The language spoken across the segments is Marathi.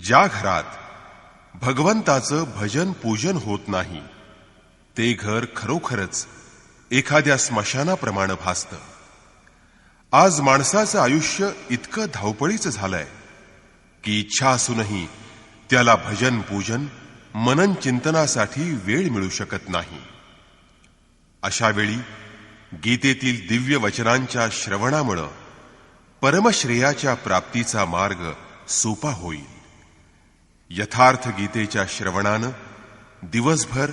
ज्या घरात भगवंताचं भजन पूजन होत नाही ते घर खरोखरच एखाद्या स्मशानाप्रमाणे भासतं. आज माणसाचं आयुष्य इतकं धावपळीचं झालंय की इच्छा असूनही त्याला भजन पूजन मनन चिंतनासाठी वेळ मिळू शकत नाही. अशा वेळी गीतेतील दिव्य वचनांच्या श्रवणामुळे परमश्रेयाच्या प्राप्तीचा मार्ग सोपा होईल. यथार्थ गीतेच्या श्रवणानं दिवसभर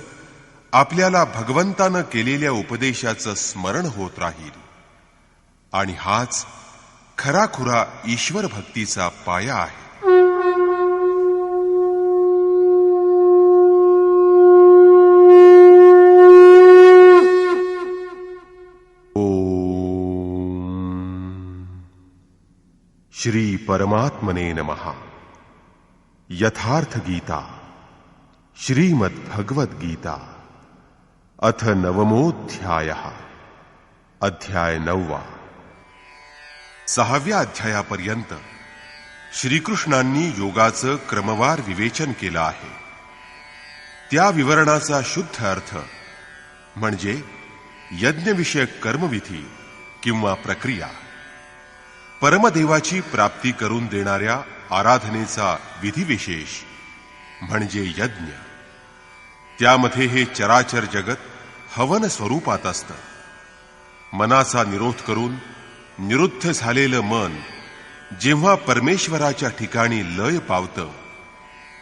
आपल्याला भगवंतानं केलेल्या उपदेशाचं स्मरण होत राहील आणि हाच खराखुरा ईश्वर भक्तीचा पाया आहे. श्री परमात्मने नमः. यथार्थ गीता श्रीमद् भगवद गीता अथ नवमोऽध्यायः. अध्याय 9. 6व्या अध्यायापर्यंत श्रीकृष्णांनी योगाचं क्रमवार विवेचन केलं आहे. त्या विवरणाचा शुद्ध अर्थ म्हणजे यज्ञविषयक कर्मविधी किंवा प्रक्रिया, परमदेवाची प्राप्ती करून देणाऱ्या आराधनेचा विधिविशेष म्हणजे यज्ञ. त्यामध्ये हे चराचर जगत हवन स्वरूपात असतं. मनाचा निरोध करून निरुद्ध झालेलं मन जेव्हा परमेश्वराच्या ठिकाणी लय पावतं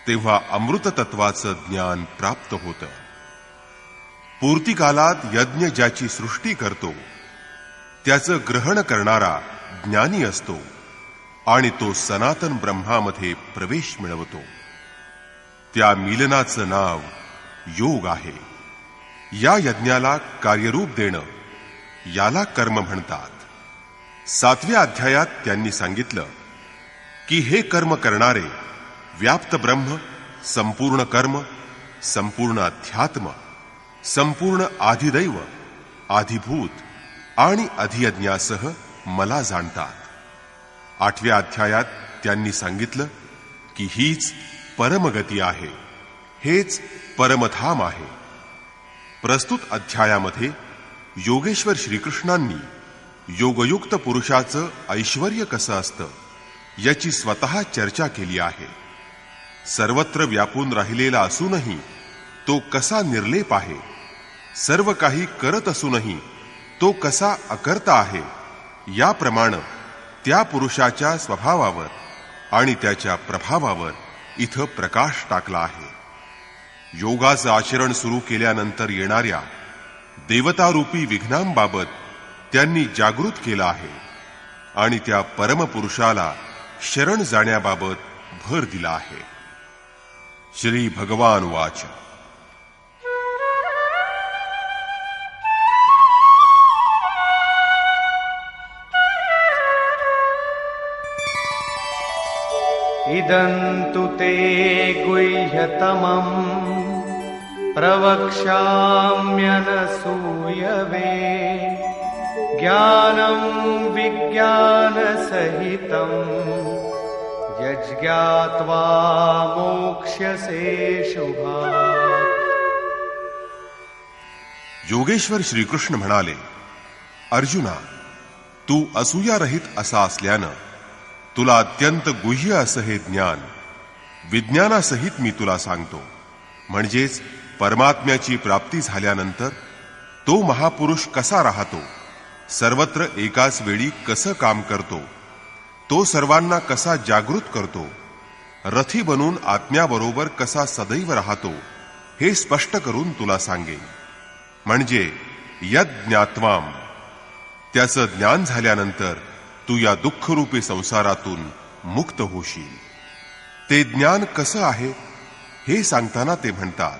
तेव्हा अमृत तत्वाचं ज्ञान प्राप्त होतं. पूर्तिकालात यज्ञ ज्याची सृष्टी करतो त्याचं ग्रहण करणारा ज्ञानी असतो आणि तो सनातन ब्रह्मामध्ये प्रवेश मिळवतो. त्या मिलनाचं नाव योग आहे. या यज्ञाला कार्यरूप देणं याला कर्म म्हणतात. 7व्या अध्यायात त्यांनी सांगितलं की हे कर्म करणारे व्याप्त ब्रह्म, संपूर्ण कर्म, संपूर्ण अध्यात्म, संपूर्ण आधिदैव, आधिभूत आणि अधियज्ञासह मला जाणतात. 8व्या अध्यायात त्यांनी सांगितलं की हीच परमगती आहे, हेच परमधाम आहे. प्रस्तुत अध्यायामध्ये योगेश्वर श्रीकृष्णांनी योगयुक्त पुरुषाचं ऐश्वर्य कसं असतं याची स्वतः चर्चा केली आहे. सर्वत्र व्यापून राहिलेला असूनही तो कसा निर्लेप आहे, सर्व काही करत असूनही तो कसा अकर्ता आहे, याप्रमाणे त्या पुरुषाच्या स्वभावावर आणि त्याच्या प्रभावावर इथं प्रकाश टाकला आहे. योगाचं आचरण सुरू केल्यानंतर येणाऱ्या देवतारूपी विघ्नांबाबत त्यांनी जागृत केलं आहे आणि त्या परमपुरुषाला शरण जाण्याबाबत भर दिला आहे. श्री भगवान वाच. इदं तु ते गुह्यतमं प्रवक्ष्याम्यनसूयवे ज्ञानं विज्ञानसहितं यज्ञात्वा मोक्ष्यसे शुभात्. योगेश्वर श्रीकृष्ण म्हणाले, अर्जुना, तू असूयारहित असा असल्यानं तुला अत्यंत गुह्य असं हे ज्ञान विज्ञानासहित मी तुला सांगतो. म्हणजेच परमात्म्याची प्राप्ती झाल्यानंतर तो महापुरुष कसा राहतो, सर्वत्र एकाच वेळी कसं काम करतो, तो सर्वांना कसा जागृत करतो, रथी बनून आत्म्याबरोबर कसा सदैव राहतो, हे स्पष्ट करून तुला सांगेन. म्हणजे यज्ञात्वाम, त्याचं ज्ञान झाल्यानंतर तू या दुःखरूपी संसारातून मुक्त होशील. ते ज्ञान कसं आहे हे सांगताना ते म्हणतात,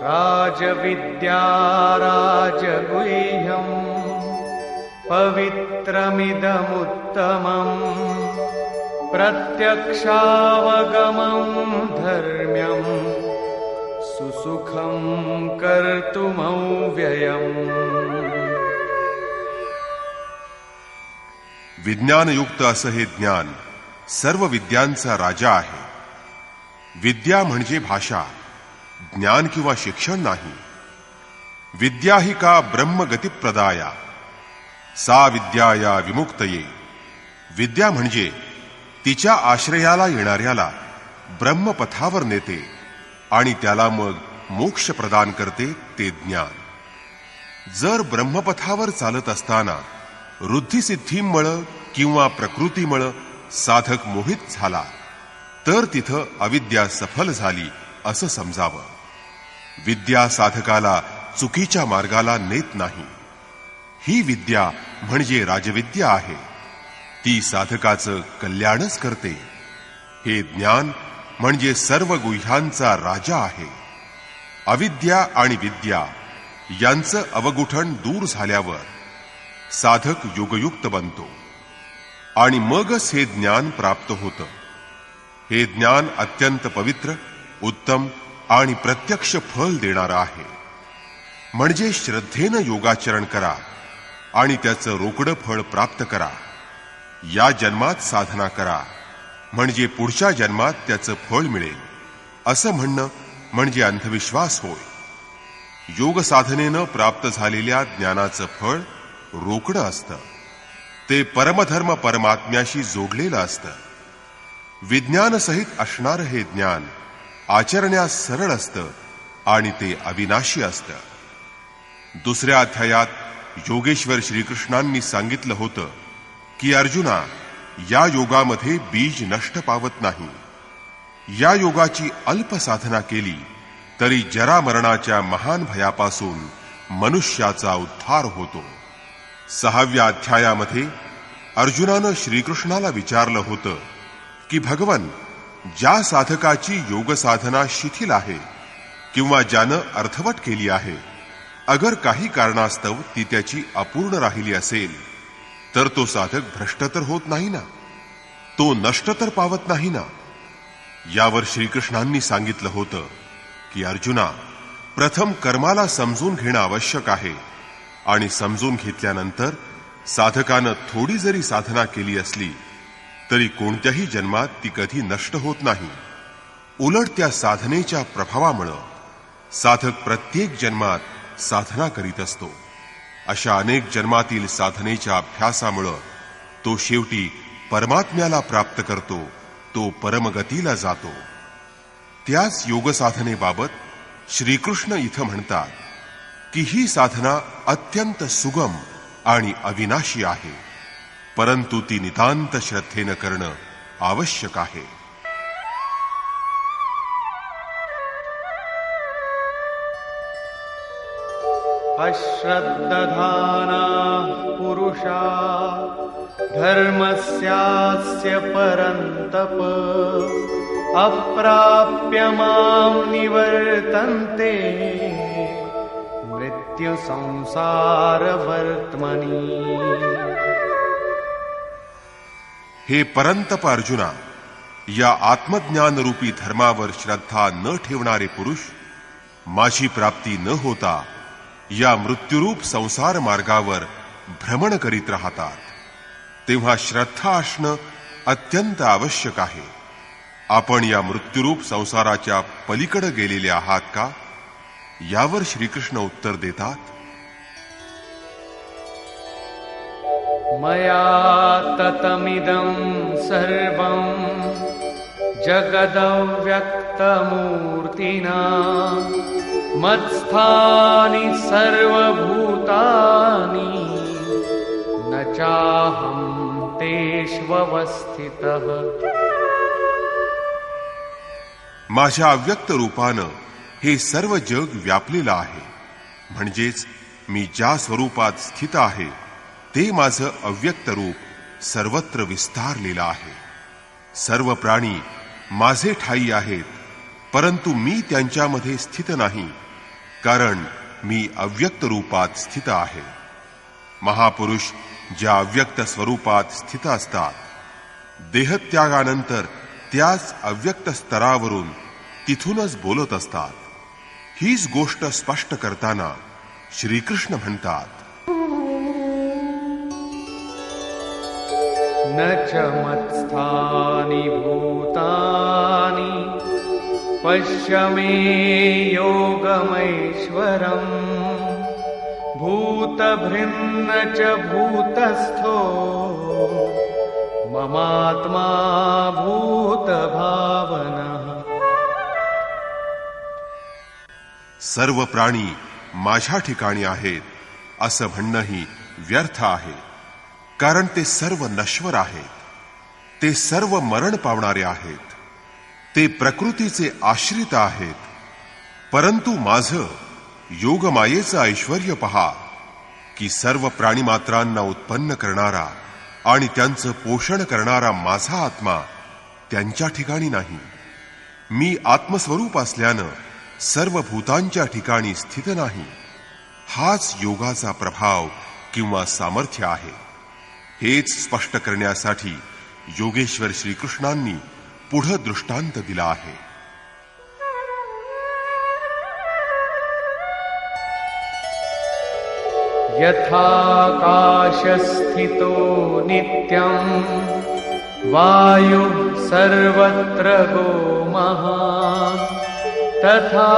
राजविद्या राजगुह्यं पवित्रमिदमुत्तमम् प्रत्यक्षावगमं धर्म्यं सुसुखं कर्तुमव्ययम्. विज्ञानयुक्त असं हे ज्ञान सर्व विद्यांचा राजा आहे. विद्या म्हणजे भाषा, ज्ञान किंवा शिक्षण नाही. विद्या ही का ब्रह्मगतिप्रदाया सा विद्याया विमुक्तये. विद्या म्हणजे तिच्या आश्रयाला येणाऱ्याला ब्रह्मपथावर नेते आणि त्याला मग मोक्ष प्रदान करते ते ज्ञान. जर ब्रह्मपथावर चालत असताना वृद्धिसिद्धीमुळं किंवा प्रकृतीमुळं साधक मोहित झाला तर तिथं अविद्या सफल झाली असं समजावं. विद्या साधकाला चुकीच्या मार्गाला नेत नाही. ही विद्या म्हणजे राजविद्या आहे. ती साधकाचं कल्याणच करते. हे ज्ञान म्हणजे सर्व गुह्यांचा राजा आहे. अविद्या आणि विद्या यांचं अवगुठन दूर झाल्यावर साधक योगयुक्त बनतो आणि मगच हे ज्ञान प्राप्त होतं. हे ज्ञान अत्यंत पवित्र, उत्तम आणि प्रत्यक्ष फल देणारं आहे. म्हणजे श्रद्धेनं योगाचरण करा आणि त्याचं रोकडं फळ प्राप्त करा. या जन्मात साधना करा म्हणजे पुढच्या जन्मात त्याचं फळ मिळेल असं म्हणणं म्हणजे अंधविश्वास होय. योग साधनेनं प्राप्त झालेल्या ज्ञानाचं फळ रोकडं असतं. ते परमधर्म परमात्म्याशी जोडलेलं असतं. विज्ञानसहित असणारं हे ज्ञान आचरण्यास सरळ असतं आणि ते अविनाशी असतं. दुसऱ्या अध्यायात योगेश्वर श्रीकृष्णांनी सांगितलं होतं की अर्जुना, या योगामध्ये बीज नष्ट पावत नाही. या योगाची अल्प साधना केली तरी जरा मरणाच्या महान भयापासून मनुष्याचा उद्धार होतो. 6व्या अध्यायामध्ये अर्जुनानं श्रीकृष्णाला विचारलं होतं की भगवन, ज्या साधकाची योग साधना शिथिल आहे किंवा ज्यानं अर्धवट केली आहे, अगर काही कारणास्तव ती त्याची अपूर्ण राहिली असेल तर तो साधक भ्रष्ट तर होत नाही ना, तो नष्ट तर पावत नाही ना. यावर श्रीकृष्णांनी सांगितलं होतं की अर्जुना, प्रथम कर्माला समजून घेणं आवश्यक आहे आणि समजून घेतल्यानंतर साधकानं थोडी जरी साधना केली असली तरी कोणत्याही जन्मात ती कधी नष्ट होत नाही. उलट त्या साधनेच्या प्रभावामुळं साधक प्रत्येक जन्मात साधना करीत असतो. अशा अनेक जन्मातील साधनेच्या अभ्यासामुळं तो शेवटी परमात्म्याला प्राप्त करतो, तो परमगतीला जातो. त्याच योग साधनेबाबत श्रीकृष्ण इथं म्हणतात की ही साधना अत्यंत सुगम आणि अविनाशी आहे, परंतु ती नितांत श्रद्धेनं करणं आवश्यक आहे. अश्रद्धधानाः पुरुषा धर्मस्यास्य परन्तप अप्राप्य मां निवर्तन्ते मृत्यु संसारवर्त्मनि. हे परंतप अर्जुना, या आत्मज्ञान रूपी धर्मावर श्रद्धा न ठेवणारे पुरुष माझी प्राप्ती न होता या मृत्यूरूप संसार मार्गावर भ्रमण करीत राहतात. तेव्हा श्रद्धा असणं अत्यंत आवश्यक आहे. आपण या मृत्यूरूप संसाराच्या पलीकडे गेलेले आहात का? यावर श्रीकृष्ण उत्तर देतात, मया ततमिदं सर्वं जगदव्यक्तमूर्तिना मत्स्थानि सर्वभूतानि न चाहं तेष्वस्थितः. माझ्या अव्यक्त रूपानं हे सर्व जग व्यापलेलं आहे. म्हणजेच मी ज्या स्वरूपात स्थित आहे ते माझं अव्यक्त रूप सर्वत्र विस्तारलेलं आहे. सर्व प्राणी माझे ठायी आहेत, परंतु मी त्यांच्यामध्ये स्थित नाही, कारण मी अव्यक्त रूपात स्थित आहे. महापुरुष ज्या अव्यक्त स्वरूपात स्थित असतात, देहत्यागानंतर त्याच अव्यक्त स्तरावरून तिथूनच बोलत असतात. हीच गोष्ट स्पष्ट करताना श्रीकृष्ण म्हणतात, न च मत्स्थानि भूतानि पश्य मे योगमैश्वरम् भूतभृन्न च भूतस्थो ममात्मा भूतभावनः. सर्व प्राणी माझ्या ठिकाणी आहेत असं म्हणणंही व्यर्थ आहे, कारण ते सर्व नश्वर आहेत, ते सर्व मरण पावणारे आहेत, ते प्रकृतीचे आश्रित आहेत. परंतु माझं योगमायेचं ऐश्वर्य पहा की सर्व प्राणीमात्रांना उत्पन्न करणारा आणि त्यांचं पोषण करणारा माझा आत्मा त्यांच्या ठिकाणी नाही. मी आत्मस्वरूप असल्यानं सर्व भूतांच्या ठिकाणी स्थित नाही. हाच योगाचा प्रभाव किंवा सामर्थ्य आहे. हेच स्पष्ट करण्यासाठी योगेश्वर श्रीकृष्णांनी पुढं दृष्टांत दिला आहे. यथाकाशस्थितो नित्यं वायुः सर्वत्र गो महान् तथा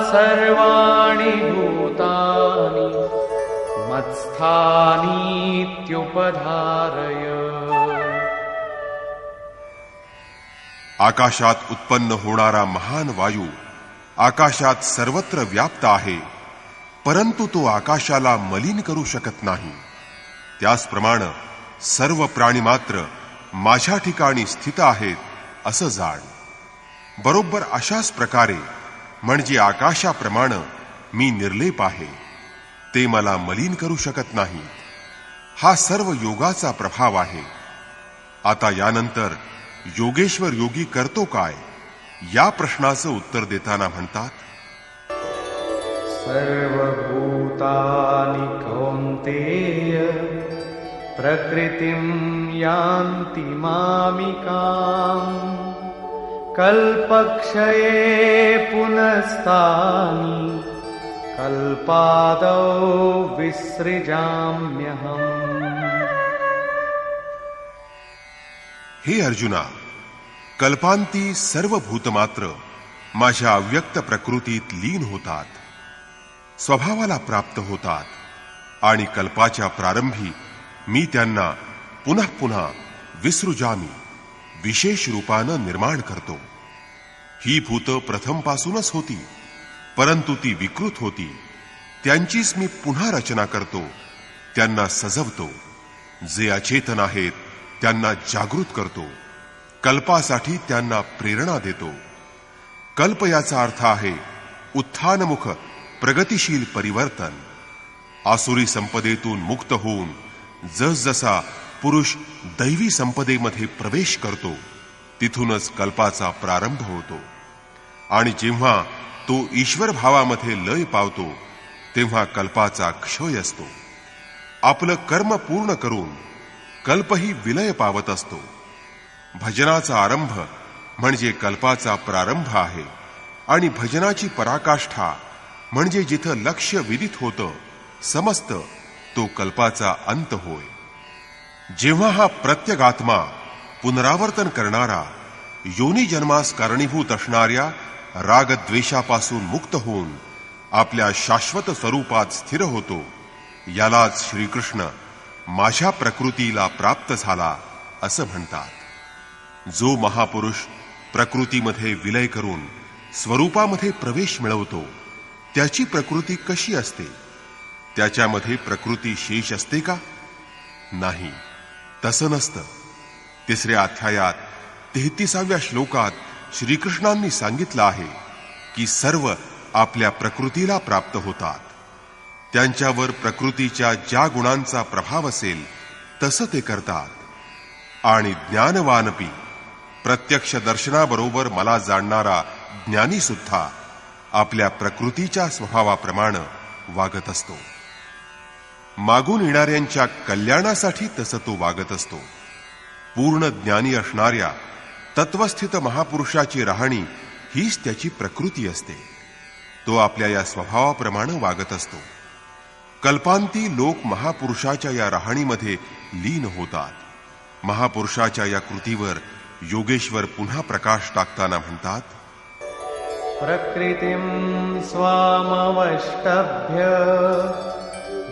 सर्वाणि भूतानि मत्स्थानीत्युपधारय. आकाशात उत्पन्न होणारा महान वायू आकाशात सर्वत्र व्याप्त आहे, परंतु तो आकाशाला मलिन करू शकत नाही. त्याचप्रमाणे सर्व प्राणी मात्र माझ्या ठिकाणी स्थित आहेत असं जाण. बरोबर अशाच प्रकारे म्हणजे आकाशाप्रमाणे मी निर्लेप आहे, ते मला मलिन करू शकत नाही. हा सर्व योगाचा प्रभाव आहे. आता यानंतर योगेश्वर योगी करतो काय या प्रश्नाचं उत्तर देताना म्हणतात, सर्वभूतानि कौन्तेय प्रकृतिं यान्ति मामिकाम् कल्पक्षये पुनस्तानि कल्पादौ विसृजाम्यहम्. हे अर्जुना, कल्पांती सर्व भूतमात्र माझ्या अव्यक्त प्रकृतीत लीन होतात, स्वभावाला प्राप्त होतात आणि कल्पाच्या प्रारंभी मी त्यांना पुन्हा पुन्हा विसृजामी विशेष रूपानं निर्माण करतो. ही भूत प्रथमपासूनच होती, परंतु ती विकृत होती. त्यांचीच मी पुन्हा रचना करतो, त्यांना सजवतो. जे अचेतन आहेत त्यांना जागृत करतो, कल्पासाठी त्यांना प्रेरणा देतो. कल्प याचा अर्थ आहे उत्थानमुख प्रगतिशील परिवर्तन. आसुरी संपदेतून मुक्त होऊन जसजसा पुरुष दैवी संपदेमध्ये प्रवेश करतो, तिथूनच कल्पाचा प्रारंभ होतो. आणि जेव्हा तो ईश्वर भावामध्ये लय पावतो, तेव्हा कल्पाचा क्षय असतो. आपलं कर्म पूर्ण करून कल्पही विलय पावत असतो. भजनाचा आरंभ म्हणजे कल्पाचा प्रारंभ आहे आणि भजनाची पराकाष्ठा म्हणजे जिथं लक्ष्य विदित होतं, समजतं, तो कल्पाचा अंत होय. जेव्हा हा प्रत्यगात्मा पुनरावर्तन करणारा, योनी जन्मास कारणीभूत असणाऱ्या रागद्वेषापासून मुक्त होऊन आपल्या शाश्वत स्वरूपात स्थिर होतो, यालाच श्रीकृष्ण माझ्या प्रकृतीला प्राप्त झाला असं म्हणतात. जो महापुरुष प्रकृतीमध्ये विलय करून स्वरूपामध्ये प्रवेश मिळवतो, त्याची प्रकृती कशी असते? त्याच्यामध्ये प्रकृती शेष असते का? नाही, तसं नसतं. 3ऱ्या अध्यायात 33व्या श्लोकात श्रीकृष्णांनी सांगितलं आहे की सर्व आपल्या प्रकृतीला प्राप्त होतात. त्यांच्यावर प्रकृतीच्या ज्या गुणांचा प्रभाव असेल तसं ते करतात. आणि ज्ञानवानपी, प्रत्यक्ष दर्शनाबरोबर मला जाणणारा ज्ञानी सुद्धा आपल्या प्रकृतीच्या स्वभावाप्रमाणे वागत असतो. मागून येणाऱ्यांच्या कल्याणासाठी तसं तो वागत असतो. पूर्ण ज्ञानी असणाऱ्या तत्वस्थित महापुरुषाची राहणी हीच त्याची प्रकृती असते. तो आपल्या या स्वभावाप्रमाणे वागत असतो. कल्पांती लोक महापुरुषाच्या या राहणीमध्ये लीन होतात. महापुरुषाच्या या कृतीवर योगेश्वर पुन्हा प्रकाश टाकताना म्हणतात, प्रकृतिं स्वामवष्टभ्य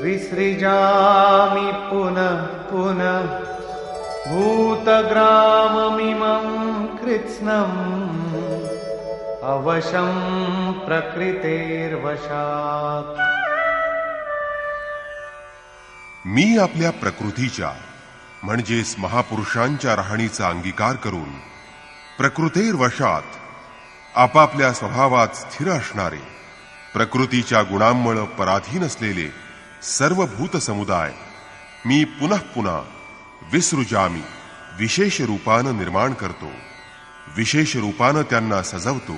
विसृजामि पुनः पुनः भूतग्राममिमं कृत्स्नम् अवशं प्रकृतेर्वशात्. मी आपल्या प्रकृतीच्या म्हणजेच महापुरुषांच्या राहणीचा अंगीकार करून प्रकृतेर्वशात आपापल्या स्वभावात स्थिर असणारे, प्रकृतीच्या गुणांमुळे पराधीन असलेले सर्व भूत समुदाय मी पुन्हा पुन्हा विसृजामी विशेष रूपानं निर्माण करतो, विशेष रूपानं त्यांना सजवतो,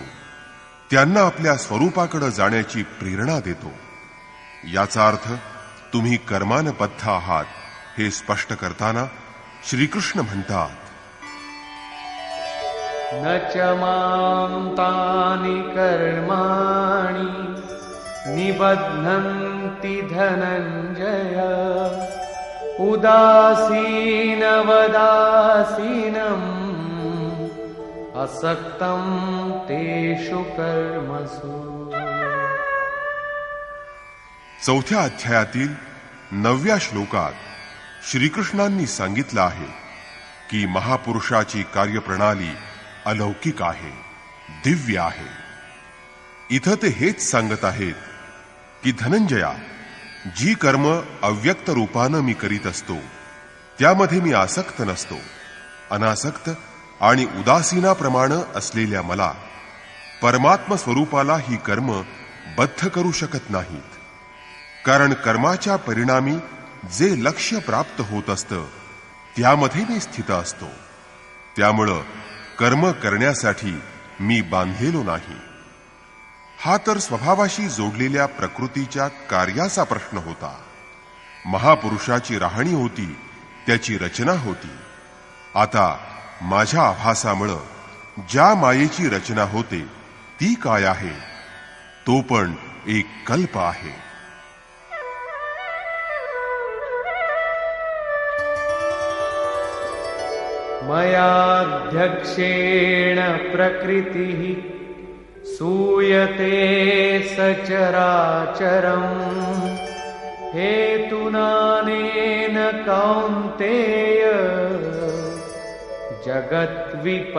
त्यांना आपल्या स्वरूपाकडे जाण्याची प्रेरणा देतो. याचा अर्थ तुम्ही कर्मानं बद्ध आहात हे स्पष्ट करताना श्रीकृष्ण म्हणतात, न च मां तानि कर्माणि निबध्नन्ति धनञ्जय उदासीनवदासीनम् असक्तं तेषु कर्मसु. चौथ्या अध्यायातील 9व्या श्लोकात श्रीकृष्णांनी सांगितलं आहे की महापुरुषाची कार्यप्रणाली अलौकिक आहे, दिव्य आहे. इथं ते हेच सांगत आहेत की धनंजया, जी कर्म अव्यक्त रूपानं मी करीत असतो त्यामध्ये मी आसक्त नसतो. अनासक्त आणि उदासीनाप्रमाणे असलेल्या मला परमात्म स्वरूपाला ही कर्म बद्ध करू शकत नाहीत. कारण कर्माच्या परिणामी जे लक्ष्य प्राप्त होत असतं त्यामध्ये मी स्थित असतो. त्यामुळं कर्म करण्यासाठी मी बांधलेलो नाही. हा तर स्वभावाशी जोडलेल्या प्रकृतीच्या कार्याचा प्रश्न होता. महापुरुषाची राहणी होती, त्याची रचना होती. आता माझ्या आभासामुळं ज्या मायेची रचना होते ती काय आहे? तो पण एक कल्प आहे. मयाध्यक्षेण प्रकृतिः सूयते सचराचरम् हेतुनानेन कौन्तेय जगद्विपरिवर्तते.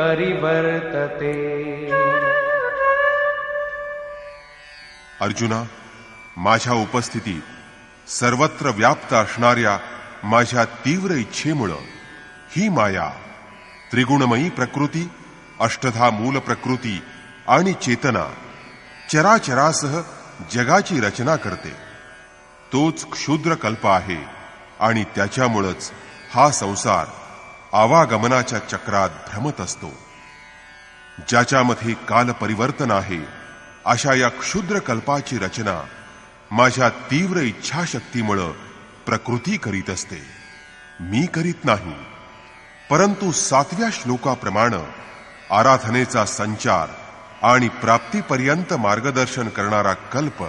अर्जुना, माझ्या उपस्थितीत सर्वत्र व्याप्त असणाऱ्या माझ्या तीव्र इच्छेमुळं ही माया त्रिगुणमयी प्रकृती, अष्टधा मूल प्रकृती आणि चेतना चराचरासह जगाची रचना करते. तोच क्षुद्र कल्प आहे आणि त्याच्यामुळेच हा संसार आवागमनाच्या चक्रात भ्रमत असतो. ज्याच्यामध्ये काल परिवर्तन आहे अशा या क्षुद्र कल्पाची रचना माझ्या तीव्र इच्छाशक्तीमुळे प्रकृती करीत असते, मी करीत नाही. परंतु 7व्या श्लोकाप्रमाणे आराधनेचा संचार आणि प्राप्तीपर्यंत मार्गदर्शन करणारा कल्प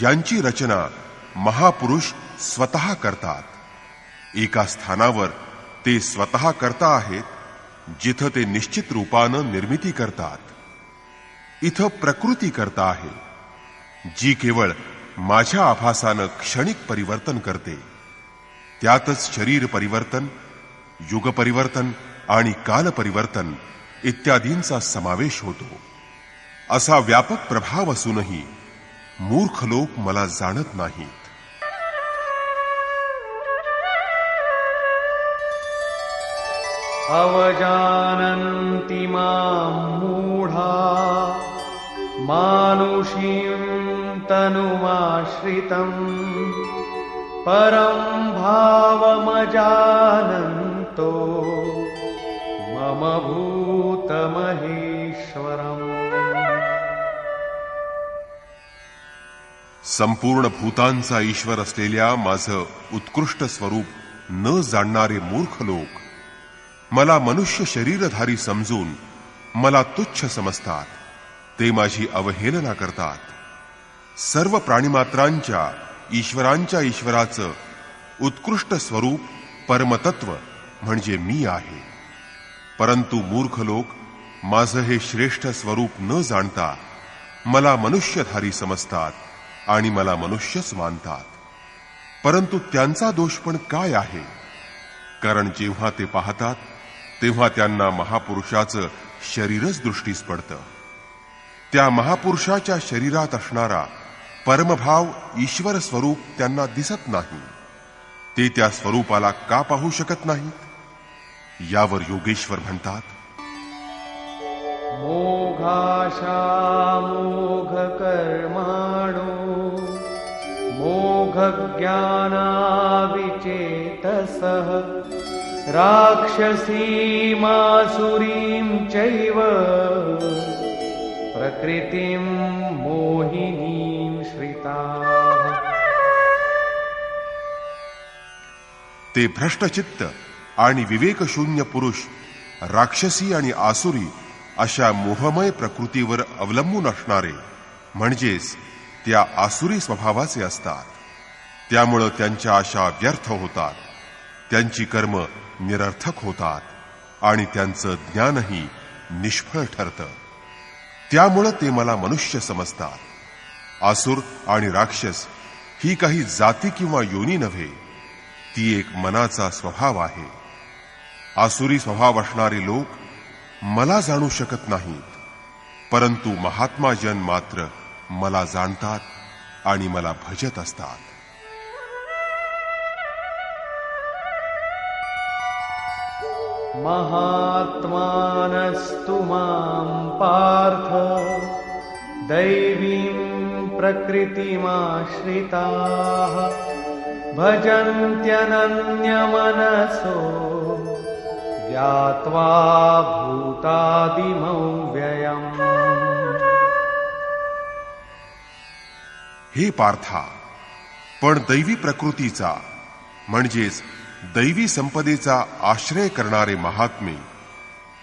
यांची रचना महापुरुष स्वतः करतात. एका स्थानावर ते स्वतः करता आहेत जिथं ते निश्चित रूपानं निर्मिती करतात. इथं प्रकृती करता आहे जी केवळ माझ्या आभासानं क्षणिक परिवर्तन करते. त्यातच शरीर परिवर्तन, युग परिवर्तन आणि काल परिवर्तन इत्यादींचा समावेश होतो. असा व्यापक प्रभाव असूनही मूर्ख लोक मला जाणत नाहीत. अवजानन्ति मां मूढा मानुषीं तनुमाश्रितम् परं भावमजानन्तो मम भूतमहेश्वरम्. संपूर्ण भूतांचा ईश्वर असलेल्या माझं उत्कृष्ट स्वरूप न जाणणारे मूर्ख लोक मला मनुष्य शरीरधारी समजून मला तुच्छ समजतात. ते माझी अवहेलना करतात. सर्व प्राणिमात्रांच्या ईश्वरांच्या ईश्वराचं उत्कृष्ट स्वरूप परमतत्व म्हणजे मी आहे. परंतु मूर्ख लोक माझं हे श्रेष्ठ स्वरूप न जाणता मला मनुष्यधारी समजतात आणि मला मनुष्यच मानतात. परंतु त्यांचा दोष पण काय आहे? कारण जेव्हा ते पाहतात तेव्हा त्यांना महापुरुषाचं शरीरच दृष्टीस पडतं. त्या महापुरुषाच्या शरीरात असणारा परमभाव ईश्वर स्वरूप त्यांना दिसत नाही. ते त्या स्वरूपाला का पाहू शकत नाहीत? यावर योगेश्वर म्हणतात, मोघाशा मोघ कर्माणो मोघ ज्ञानाविचेतसः राक्षसीमासुरीं चैव प्रकृतिं मोहिनीं श्रिताः. ते भ्रष्टचित्त आणि विवेकशून्य पुरुष राक्षसी आणि आसुरी अशा मोहमय प्रकृतीवर अवलंबून असणारे म्हणजेच त्या आसुरी स्वभावाचे असतात. त्यामुळं त्यांच्या आशा व्यर्थ होतात, त्यांची कर्म निरर्थक होतात आणि त्यांचं ज्ञानही निष्फळ ठरतं. त्यामुळं ते मला मनुष्य समजतात. आसुर आणि राक्षस ही काही जाती किंवा योनी नव्हे, ती एक मनाचा स्वभाव आहे. आसुरी स्वभाव असणारे लोक मला जाणू शकत नाहीत, परंतु महात्मा जन मात्र मला जाणतात आणि मला भजत असतात. महात्मानस्तु मां पार्थ दैवीं प्रकृतिमाश्रिताः भजन्त्यनन्यमनसो ज्ञात्वा भूतादिमव्ययम्. हे पार्था, पण दैवी प्रकृतीचा म्हणजेच दैवी संपदेचा आश्रय करणारे महात्मे,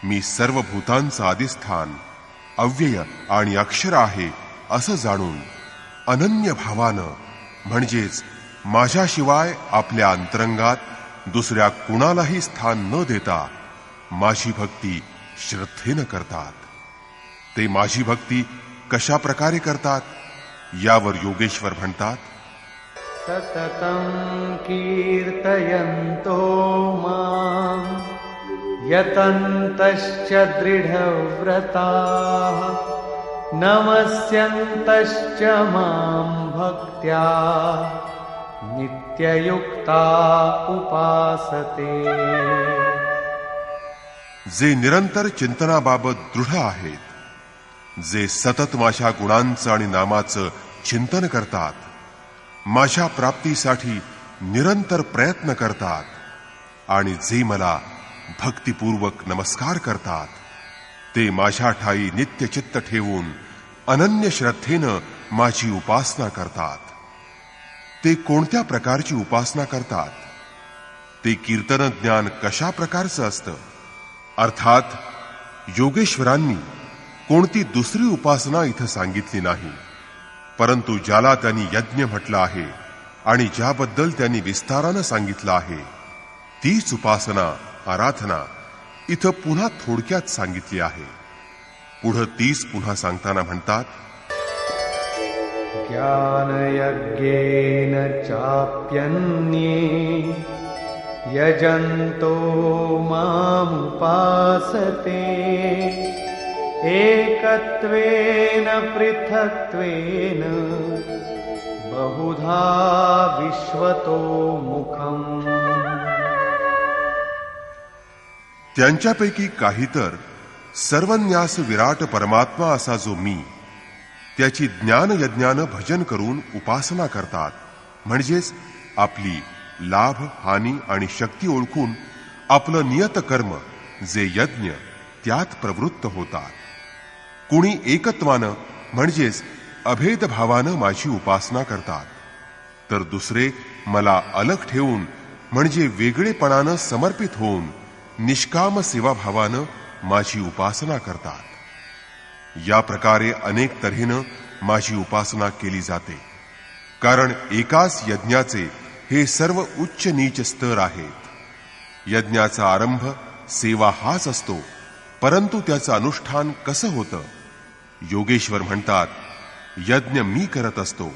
मी सर्व भूतांचं अधिष्ठान अव्यय आणि अक्षर आहे असं जाणून अनन्य भावानं म्हणजेच माझ्याशिवाय आपल्या अंतरंगात दुसऱ्या कुणालाही स्थान न देता माझी भक्ती श्रद्धेनं करतात. ते माझी भक्ती कशा प्रकारे करतात यावर योगेश्वर म्हणतात, सततं कीर्तयन्तो मां यतन्तश्च दृढव्रताः नमस्यन्तश्च मां भक्त्या नित्ययुक्ता उपासते. जे निरंतर चिंतनाबाबत दृढ आहेत, जे सतत माझ्या गुणांचं आणि नामाचं चिंतन करतात, माझ्या प्राप्तीसाठी निरंतर प्रयत्न करतात आणि जे मला भक्तिपूर्वक नमस्कार करतात, ते माझ्या ठाई नित्य चित्त ठेवून अनन्य श्रद्धेनं माझी उपासना करतात. ते कोणत्या प्रकारची उपासना करतात? ते कीर्तन ज्ञान कशा प्रकारचं असतं? अर्थात योगेश्वरांनी कोणती दुसरी उपासना इथं सांगितली नाही, परंतु ज्याला त्यांनी यज्ञ म्हटलं आहे आणि ज्याबद्दल त्यांनी विस्तारानं सांगितलं आहे, तीच उपासना आराधना इथं पुन्हा थोडक्यात सांगितली आहे. पुढं तीच पुन्हा सांगताना म्हणतात, ज्ञानयज्ञेन चाप्यन्ये यजन्तो मामुपासते एकत्वेन पृथक्त्वेन बहुधा विश्वतो मुखम्. त्यांच्यापैकी काही तर सर्वन्यास विराट परमात्मा असा जो मी, त्याची ज्ञान यज्ञानं भजन करून उपासना करतात, म्हणजेच आपली लाभ हानी आणि शक्ती ओळखून आपलं नियत कर्म जे यज्ञ त्यात प्रवृत्त होतात. कुणी एकत्वानं म्हणजेच अभेद भावानं माझी उपासना करतात, तर दुसरे मला अलग ठेवून म्हणजे वेगळेपणानं समर्पित होऊन निष्काम सेवाभावानं माझी उपासना करतात. या प्रकारे अनेक तऱ्हेनं माझी उपासना केली जाते. कारण एकाच यज्ञाचे हे सर्व उच्च नीच स्तर आहेत. यज्ञाचा आरंभ सेवा हाच असतो, परंतु त्याचं अनुष्ठान कसं होतं? योगेश्वर म्हणतात, यज्ञ मी करत असतो.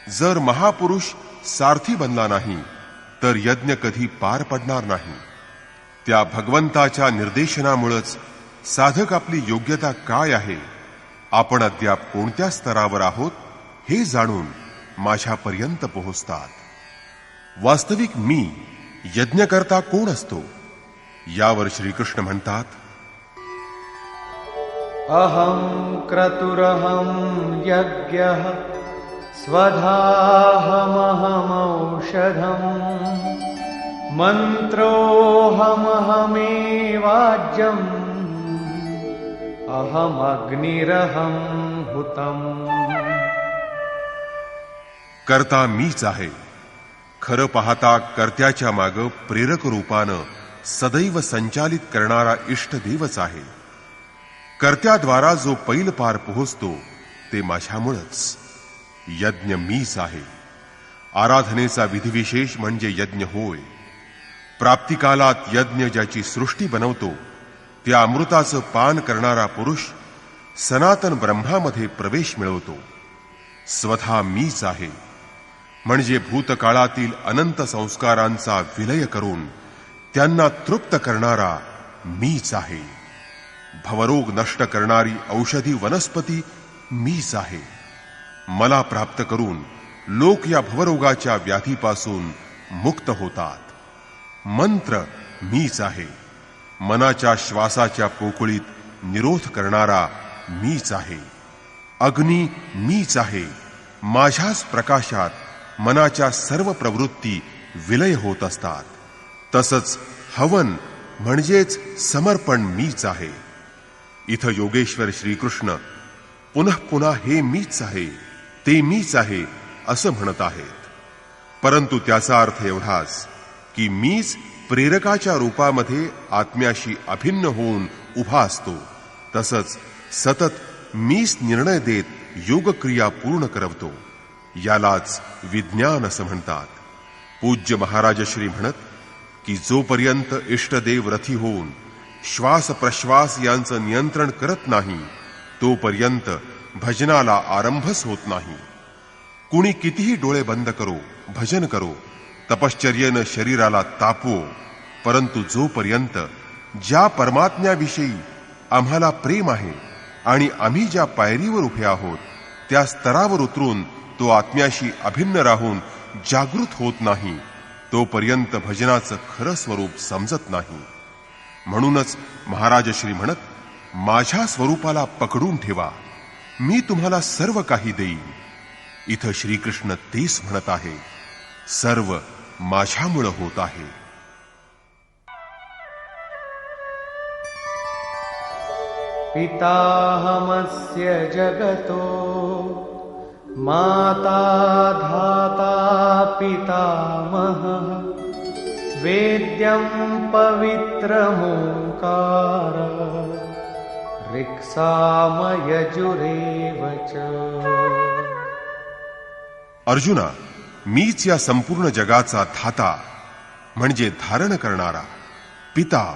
जर महापुरुष सारथी बनला नाही तर यज्ञ कधी पार पडणार नाही. त्या भगवंताच्या निर्देशनामुळेच साधक आपली योग्यता काय आहे, आपण अद्याप कोणत्या स्तरावर आहोत हे जाणून माझ्यापर्यंत पोहोचतात. वास्तविक मी यज्ञकर्ता कोण असतो? यावर श्रीकृष्ण म्हणतात, अहं क्रतुरहं यज्ञः स्वधाहमहमौषधम् मन्त्रोऽहमहमेवाज्यम् अहमग्निरहं हुतम्. कर्ता मीच आहे. खरं पाहता कर्त्याच्या मागे प्रेरक रूपानं सदैव संचालित करणारा इष्टदेवच आहे. कर्त्याद्वारा जो पैल पार पोहोचतो ते माझ्यामुळेच. यज्ञ मीच आहे. आराधनेचा विधिविशेष म्हणजे यज्ञ होय. प्राप्तिकालात यज्ञ ज्याची सृष्टी बनवतो त्या अमृताचं पान करणारा पुरुष सनातन ब्रह्मामध्ये प्रवेश मिळवतो. स्वतः मीच आहे म्हणजे भूतकाळातील अनंत संस्कारांचा विलय करून त्यांना तृप्त करणारा मीच आहे. भवरोग नष्ट करणारी औषधी वनस्पती मीच आहे. मला प्राप्त करून लोक या भवरोगाच्या व्याधीपासून मुक्त होतात. मंत्र मीच आहे. मनाच्या श्वासाच्या पोकळीत निरोध करणारा मीच आहे. अग्नी मीच आहे. माझ्याच प्रकाशात मनाच्या सर्व प्रवृत्ती विलय होत असतात. तसंच हवन म्हणजेच समर्पण मीच आहे. इथं योगेश्वर श्रीकृष्ण पुनः पुन्हा हे मीच आहे, ते मीच आहे असं म्हणत आहेत. परंतु त्याचा अर्थ एवढाच की मीच प्रेरकाच्या रूपामध्ये आत्म्याशी अभिन्न होऊन उभा असतो. तसंच सतत मीच निर्णय देत योगक्रिया पूर्ण करवतो. यालाच विज्ञान असं म्हणतात. पूज्य महाराज श्री म्हणत की जोपर्यंत इष्टदेव रथी होऊन श्वास प्रश्वास यांचं नियंत्रण करत नाही तोपर्यंत भजनाला आरंभच होत नाही. कुणी कितीही डोळे बंद करो, भजन करो, तपश्चर्येनं शरीराला तापवो, परंतु जोपर्यंत ज्या परमात्म्याविषयी आम्हाला प्रेम आहे आणि आम्ही ज्या पायरीवर उभे आहोत त्या स्तरावर उतरून तो आत्म्याशी अभिन्न राहून जागृत होत नाही तोपर्यंत भजनाचं खरं स्वरूप समजत नाही. म्हणूनच महाराज श्री म्हणत, माझ्या स्वरूपाला पकडून ठेवा, मी तुम्हाला सर्व काही देईन. इथं श्रीकृष्ण तेच म्हणत आहे, सर्व माझ्यामुळे होत आहे. पिताहमस्य जगतो माता धाता पितामहः वेद्यं पवित्रमोंकार ऋक्सामयजुरेव च. अर्जुना, मीच या संपूर्ण जगाचा धाता म्हणजे धारण करणारा, पिता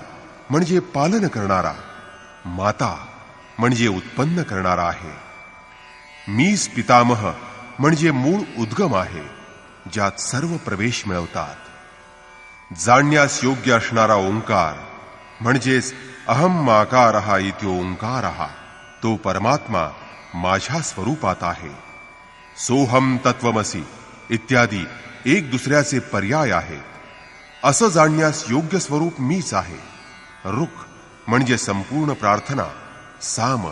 म्हणजे पालन करणारा, माता म्हणजे उत्पन्न करणारा आहे. मीच पितामह म्हणजे मूळ उद्गम आहे ज्यात सर्व प्रवेश मिळवतात. जाणण्यास योग्य असणारा ओंकार म्हणजेच अहम्माकारः इति ओंकारः तो परमात्मा माझ्या स्वरूपात आहे. सोहम तत्वमसी इत्यादी एक दुसऱ्याचे पर्याय आहेत. असं जाणण्यास योग्य स्वरूप मीच आहे. रुख म्हणजे संपूर्ण प्रार्थना, साम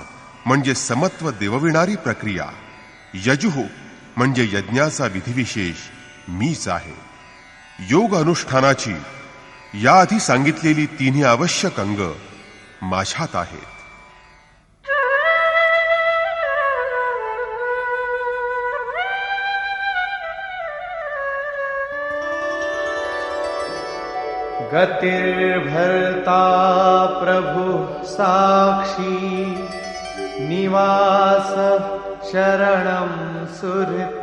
म्हणजे समत्व देवविणारी प्रक्रिया, यजुः म्हणजे यज्ञाचा विधिविशेष मीच आहे. योग अनुष्ठानाची याआधी सांगितलेली तिन्ही आवश्यक अंग माझ्यात आहेत. गतिर्भर्ता प्रभु साक्षी निवास चरणं सुहृत्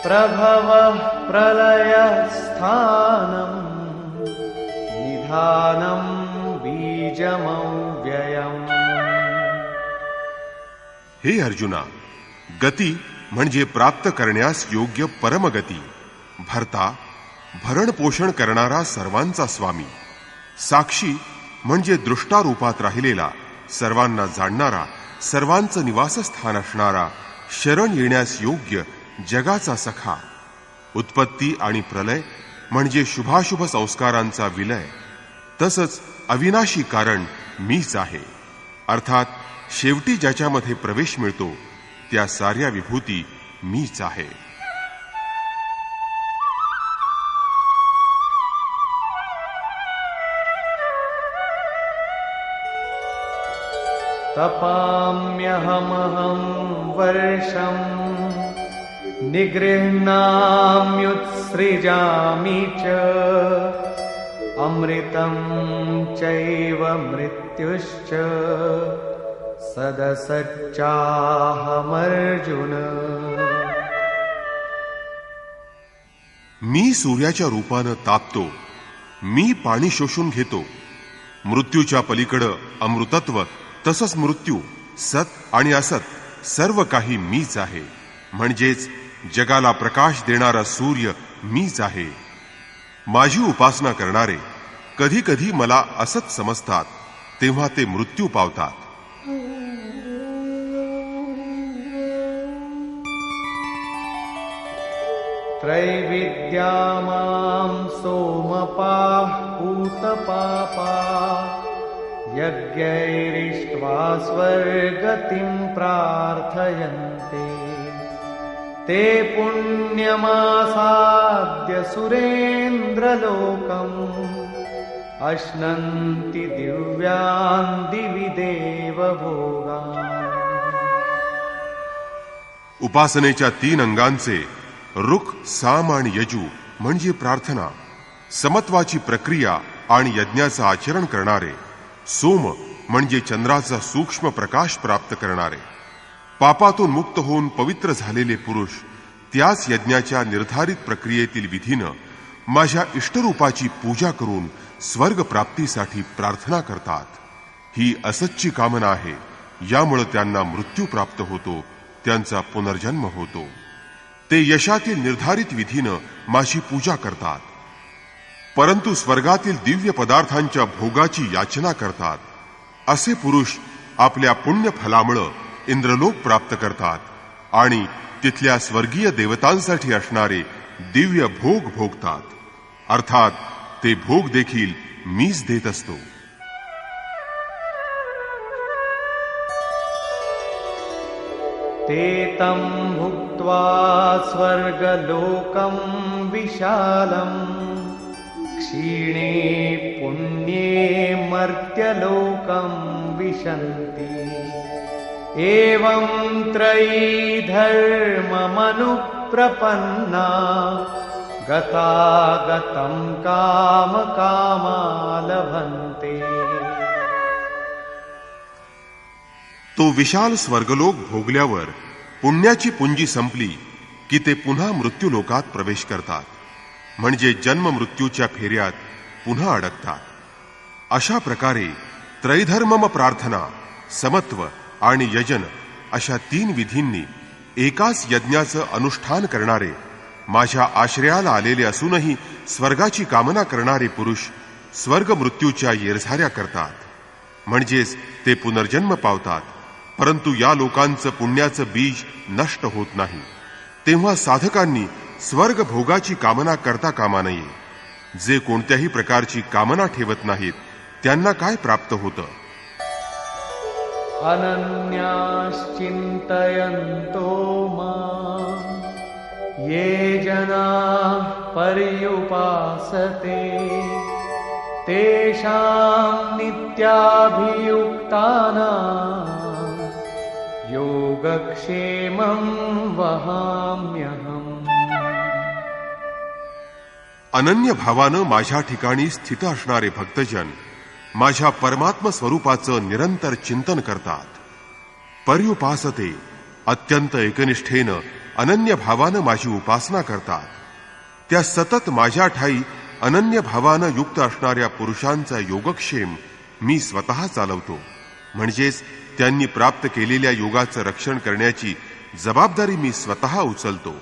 प्रभवः प्रलयस्थानम् निधानं बीजमव्ययम्. हे अर्जुना, गती म्हणजे प्राप्त करण्यास योग्य परमगती, भरता भरण पोषण करणारा सर्वांचा स्वामी, साक्षी म्हणजे दृष्टारूपात राहिलेला, सर्वांना जाणणारा, सर्वांचं निवासस्थान असणारा, शरण येण्यास योग्य जगाचा सखा, उत्पत्ती आणि प्रलय म्हणजे शुभाशुभ संस्कारांचा विलय, तसंच अविनाशी कारण मीच आहे. अर्थात शेवटी ज्याच्यामध्ये प्रवेश मिळतो त्या साऱ्या विभूती मीच आहे. तपाम्यहमहं वर्षं निगृह्णाम्युत्सृजामि च अमृतं चैव मृत्युश्च सदसच्चाहमर्जुन. मी सूर्याच्या रूपानं तापतो, मी पाणी शोषून घेतो. मृत्यूच्या पलीकडं अमृतत्व, तसंच मृत्यू, सत आणि असत सर्व काही मीच आहे. म्हणजेच जगाला प्रकाश देणारा सूर्य मीच आहे. माझी उपासना करणारे कधी कधी मला असत समजतात, तेव्हा ते मृत्यू पावतात. त्रैविद्या मां सोमपाः पूतपापा यज्ञैरिष्ट्वा स्वर्गतिं प्रार्थयन्ते ते पुण्यमासाद्य सुरेन्द्रलोकम् अश्नन्ति दिव्यान् दिवि देवभोगान्. उपासनेच्या 3 अंगांचे रुख, साम आणि यजू म्हणजे प्रार्थना, समत्वाची प्रक्रिया आणि यज्ञाचं आचरण करणारे, सोम म्हणजे चंद्राचा सूक्ष्म प्रकाश प्राप्त करणारे, पापातून मुक्त होऊन पवित्र झालेले पुरुष त्याच यज्ञाच्या निर्धारित प्रक्रियेतील विधीनं माझ्या इष्टरूपाची पूजा करून स्वर्ग प्राप्तीसाठी प्रार्थना करतात. ही असच्ची कामना आहे. यामुळे त्यांना मृत्यू प्राप्त होतो, त्यांचा पुनर्जन्म होतो. ते यशातील निर्धारित विधीनं माझी पूजा करतात, परंतु स्वर्गातील दिव्य पदार्थांच्या भोगाची याचना करतात. असे पुरुष आपल्या पुण्य फलामुळे इंद्रलोक प्राप्त करतात आणि तिथल्या स्वर्गीय देवतांसाठी असणारे दिव्य भोग भोगतात. अर्थात ते भोग देखील मीच देत असतो. ते तं भुक्त्वा स्वर्गलोकं विशालम् क्षीणे पुण्ये मर्त्यलोकं विशन्ति. एवं त्रयी धर्ममनुप्रपन्ना गतागतं कामकामा लभन्ते. तो विशाल स्वर्गलोक भोगल्यावर पुण्याची पुंजी संपली की ते पुन्हा मृत्यूलोकात प्रवेश करतात, म्हणजे जन्म मृत्यूच्या फेऱ्यात पुन्हा अडकतात. अशा प्रकारे त्रैधर्मम प्रार्थना, समत्व आणि यजन अशा 3 विधींनी एकाच यज्ञाचं अनुष्ठान करणारे, माझ्या आश्रयाला आलेले असूनही स्वर्गाची कामना करणारे पुरुष स्वर्ग मृत्यूच्या येरझाऱ्या करतात. म्हणजेच ते पुनर्जन्म पावतात, परंतु या लोकांचं पुण्याचं बीज नष्ट होत नाही. तेव्हा साधकांनी स्वर्ग भोगाची कामना करता कामा नये. जे कोणत्याही प्रकारची कामना ठेवत नाहीत त्यांना काय प्राप्त होतं? अनन्याश्चिन्तयन्तो मां ये जनाः पर्युपासते तेषां नित्याभियुक्तानां योगक्षेमं वहाम्यहम्. अनन्य भावानं माझ्या ठिकाणी स्थित असणारे भक्तजन माझ्या परमात्म स्वरूपाचं निरंतर चिंतन करतात. पर्युपासते अत्यंत एकनिष्ठेनं अनन्य भावानं माझी उपासना करतात, त्या सतत माझ्या ठाई अनन्य भावानं युक्त असणाऱ्या पुरुषांचा योगक्षेम मी स्वतः चालवतो. म्हणजेच त्यांनी प्राप्त केलेल्या योगाचं रक्षण करण्याची जबाबदारी मी स्वतः उचलतो.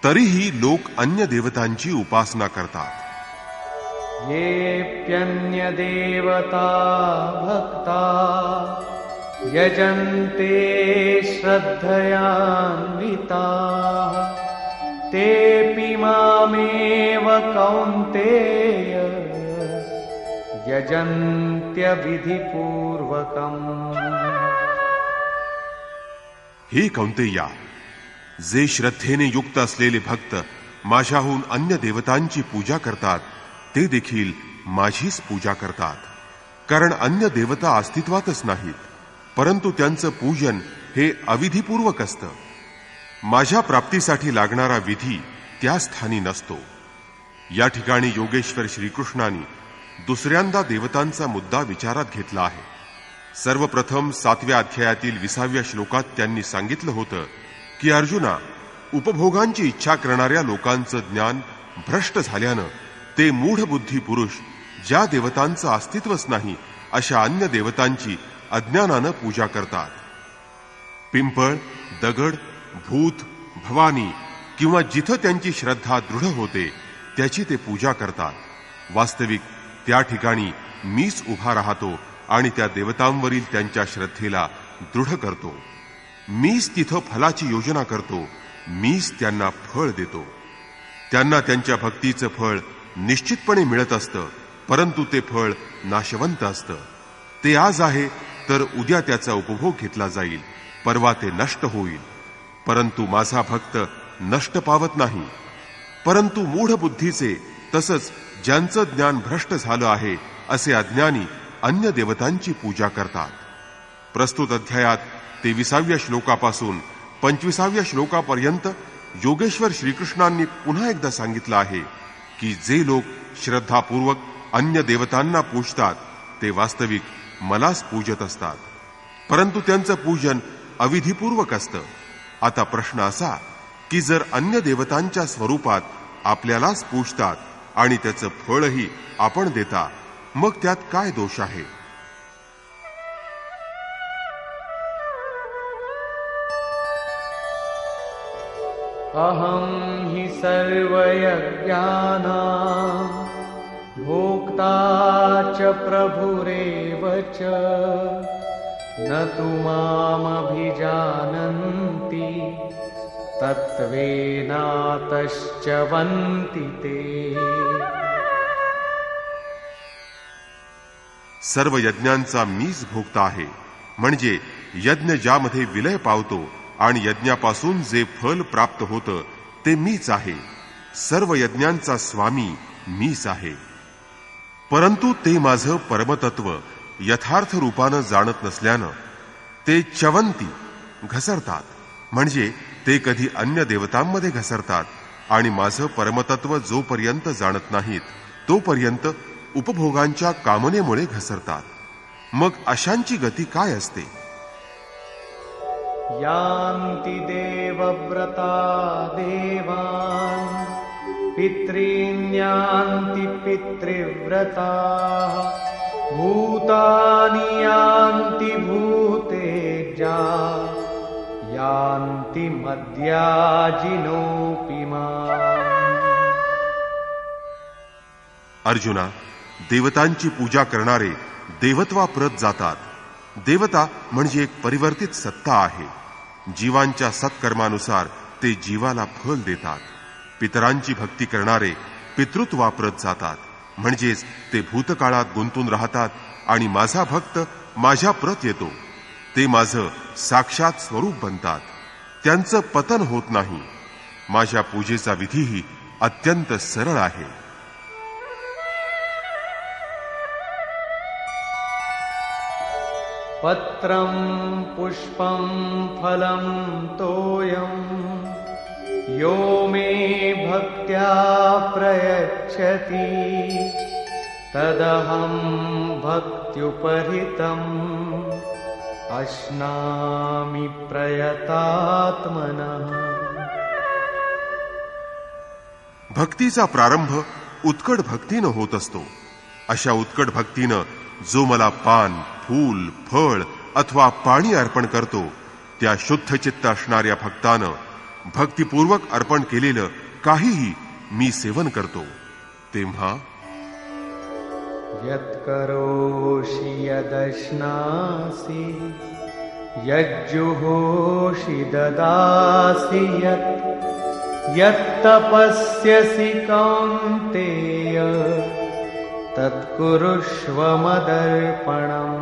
तरीही लोक अन्य देवतांची उपासना करतात. येऽप्यन्य देवता भक्ता यजन्ते श्रद्धयान्विताः तेऽपि मामेव कौन्तेय यजन्त्य विधिपूर्वकम्. हे कौंतेया, जे श्रद्धेने युक्त असलेले भक्त माझ्याहून अन्य देवतांची पूजा करतात ते देखील माझीच पूजा करतात. कारण अन्य देवता अस्तित्वातच नाहीत, परंतु त्यांचं पूजन हे अविधिपूर्वक असतं. माझ्या प्राप्तीसाठी लागणारा विधी त्या स्थानी नसतो. या ठिकाणी योगेश्वर श्रीकृष्णांनी दुसऱ्यांदा देवतांचा मुद्दा विचारात घेतला आहे. सर्वप्रथम 7व्या अध्यायातील 20व्या श्लोकात त्यांनी सांगितलं होतं की अर्जुना, उपभोगांची इच्छा करणाऱ्या लोकांचं ज्ञान भ्रष्ट झाल्यानं ते मूढबुद्धी पुरुष ज्या देवतांचं अस्तित्वच नाही अशा अन्य देवतांची अज्ञानानं पूजा करतात. पिंपळ, दगड, भूत, भवानी किंवा जिथं त्यांची श्रद्धा दृढ होते त्याची ते पूजा करतात. वास्तविक त्या ठिकाणी मीच उभा राहतो आणि त्या देवतांवरील त्यांच्या श्रद्धेला दृढ करतो. मीच तिथं फलाची योजना करतो. मीच त्यांना फळ देतो. त्यांना त्यांच्या भक्तीचं फळ निश्चितपणे मिळत असतं, परंतु ते फळ नाशवंत असतं. ते आज आहे तर उद्या त्याचा उपभोग घेतला जाईल, परवा ते नष्ट होईल. परंतु माझा भक्त नष्ट पावत नाही. परंतु मूढ बुद्धीचे तसंच ज्यांचं ज्ञान भ्रष्ट झालं आहे असे अज्ञानी अन्य देवतांची पूजा करतात. प्रस्तुत अध्यायात 23व्या श्लोकापासून 25व्या श्लोकापर्यंत योगेश्वर श्रीकृष्णांनी पुन्हा एकदा सांगितलं आहे की जे लोक श्रद्धापूर्वक अन्य देवतांना पूजतात ते वास्तविक मलाच पूजत असतात, परंतु त्यांचं पूजन अविधिपूर्वक असतं. आता प्रश्न असा की जर अन्य देवतांच्या स्वरूपात आपल्यालाच पूजतात आणि त्याचं फळही आपण देता, मग त्यात काय दोष आहे? अहं हि सर्वयज्ञानां भोक्ता च प्रभुरेव च न तु मामभिजानन्ति तत्त्वेनातश्च वन्ति ते. सर्व यज्ञांचा मीच भोगता आहे, म्हणजे यज्ञ ज्यामध्ये विलय पावतो आणि यज्ञापासून जे फल प्राप्त होतं ते मीच आहे. सर्व यज्ञांचा स्वामी मीच आहे. परंतु ते माझं परमतत्व यथार्थ रूपानं जाणत नसल्यानं ते च्यवंती घसरतात, म्हणजे ते कधी अन्य देवतांमध्ये घसरतात आणि माझं परमतत्व जोपर्यंत जाणत नाहीत तोपर्यंत उपभोगांच्या कामनेमुळे घसरतात. मग अशांची गती काय असते? यान्ति देवव्रता देवान् पितॄन्यान्ति पितृव्रताः भूतानि यान्ति भूतेजा यान्ति मद्याजिनोऽपि माम्. अर्जुना, देवतांची पूजा करणारे देवत्वाप्रत जातात. देवता म्हणजे एक परिवर्तित सत्ता आहे. जीवांच्या सत्कर्मानुसार ते जीवाला फल देतात. पितरांची भक्ती करणारे पितृत्वाप्रत जातात, म्हणजेच ते भूतकाळात गुंतून राहतात आणि माझा भक्त माझ्या प्रत येतो. ते माझं साक्षात स्वरूप बनतात. त्यांचं पतन होत नाही. माझ्या पूजेचा विधीही अत्यंत सरळ आहे. पत्रं पुष्पं फलं तोयं यो मे भक्त्या प्रयच्छति तदहं भक्त्युपहृतं अश्नामि प्रयतात्मनः। भक्तीचा प्रारंभ उत्कट भक्तीनं होत असतो. अशा उत्कट भक्तीनं जो मला पान, फूल, फळ अथवा पाणी अर्पण करतो, त्या शुद्ध चित्त असणाऱ्या भक्तानं भक्तिपूर्वक अर्पण केलेलं काहीही मी सेवन करतो. तेव्हा यत्करोषि यदश्नासि यज्जुहोषि ददासि यत्तपस्यसि कौन्तेय तत्कुरुष्व मदर्पणम्.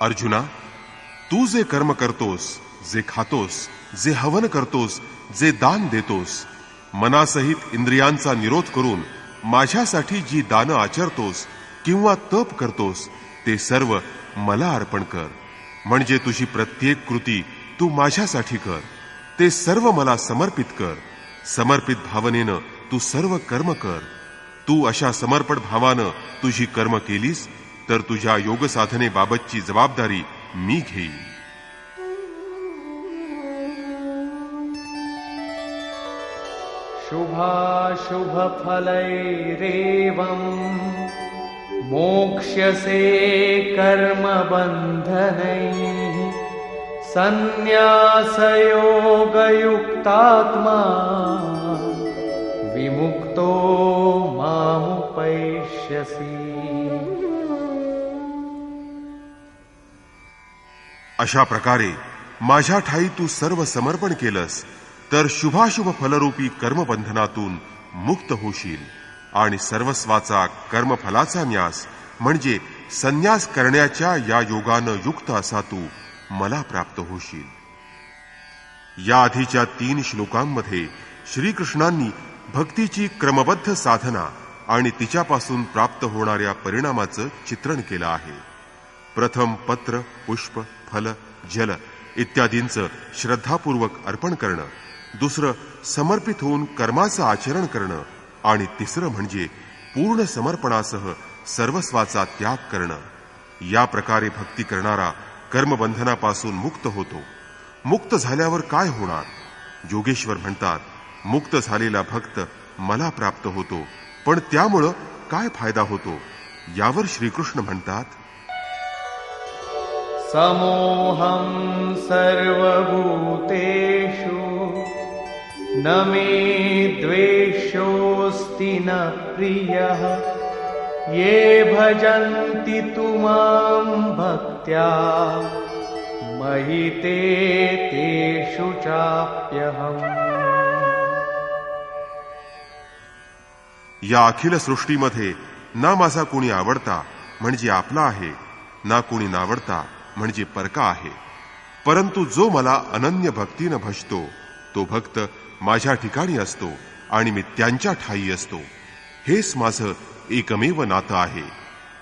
अर्जुना, तू जे कर्म करतोस, जे खातोस, जे हवन करतोस, जे दान देतोस, मनासहित इंद्रियांचा निरोध करून माझ्यासाठी जी दानं आचरतोस किंवा तप करतोस, ते सर्व मला अर्पण कर. म्हणजे तुझी प्रत्येक कृती तू माझ्यासाठी कर. ते सर्व मला समर्पित कर. समर्पित भावनेनं तू सर्व कर्म कर. तू अशा समर्पण भावानं तुझी कर्म केलीस तर तुझ्या योग साधनेबाबतची जबाबदारी मी घेईन. शुभाशुभफलैरेवं मोक्ष्यसे कर्मबन्धनैः सन्न्यासयोगयुक्तात्मा विमुक्तो मामुपैष्यसि. अशा प्रकारे माझ्या ठाई तू सर्व समर्पण केलंस तर शुभाशुभ फलरूपी कर्मबंधनातून मुक्त होशील आणि सर्वस्वाचा कर्मफलाचा न्यास म्हणजे संन्यास करण्याच्या या योगानं युक्त असा तू मला प्राप्त होशील. या आधीच्या 3 श्लोकांमध्ये श्रीकृष्णांनी भक्तीची क्रमबद्ध साधना आणि तिच्यापासून प्राप्त होणाऱ्या परिणामाचं चित्रण केलं आहे. प्रथम पत्र, पुष्प, फल, जल इत्यादींचं श्रद्धापूर्वक अर्पण करणं, दुसरं समर्पित होऊन कर्माचं आचरण करणं आणि तिसरं म्हणजे पूर्ण समर्पणासह सर्वस्वाचा त्याग करणं. या प्रकारे भक्ती करणारा कर्मबंधनापासून मुक्त होतो. मुक्त झाल्यावर काय होणार? योगेश्वर म्हणतात, मुक्त झालेला भक्त मला प्राप्त होतो, पण त्यामुळं काय फायदा होतो? यावर श्रीकृष्ण म्हणतात, समोहं सर्वभूतेषु न मे द्वेषोऽस्ति न प्रियः ये भजन्ति तु मां भक्त्या मयि ते तेषु चाप्यहम्. या अखिल सृष्टीमध्ये ना माझा कोणी आवडता म्हणजे आपला आहे, ना कोणी नावडता म्हणजे परका आहे. परंतु जो मला अनन्य भक्तीनं भजतो तो भक्त माझ्या ठिकाणी असतो आणि मी त्यांच्या ठाई असतो. हेच माझं एकमेव नातं आहे.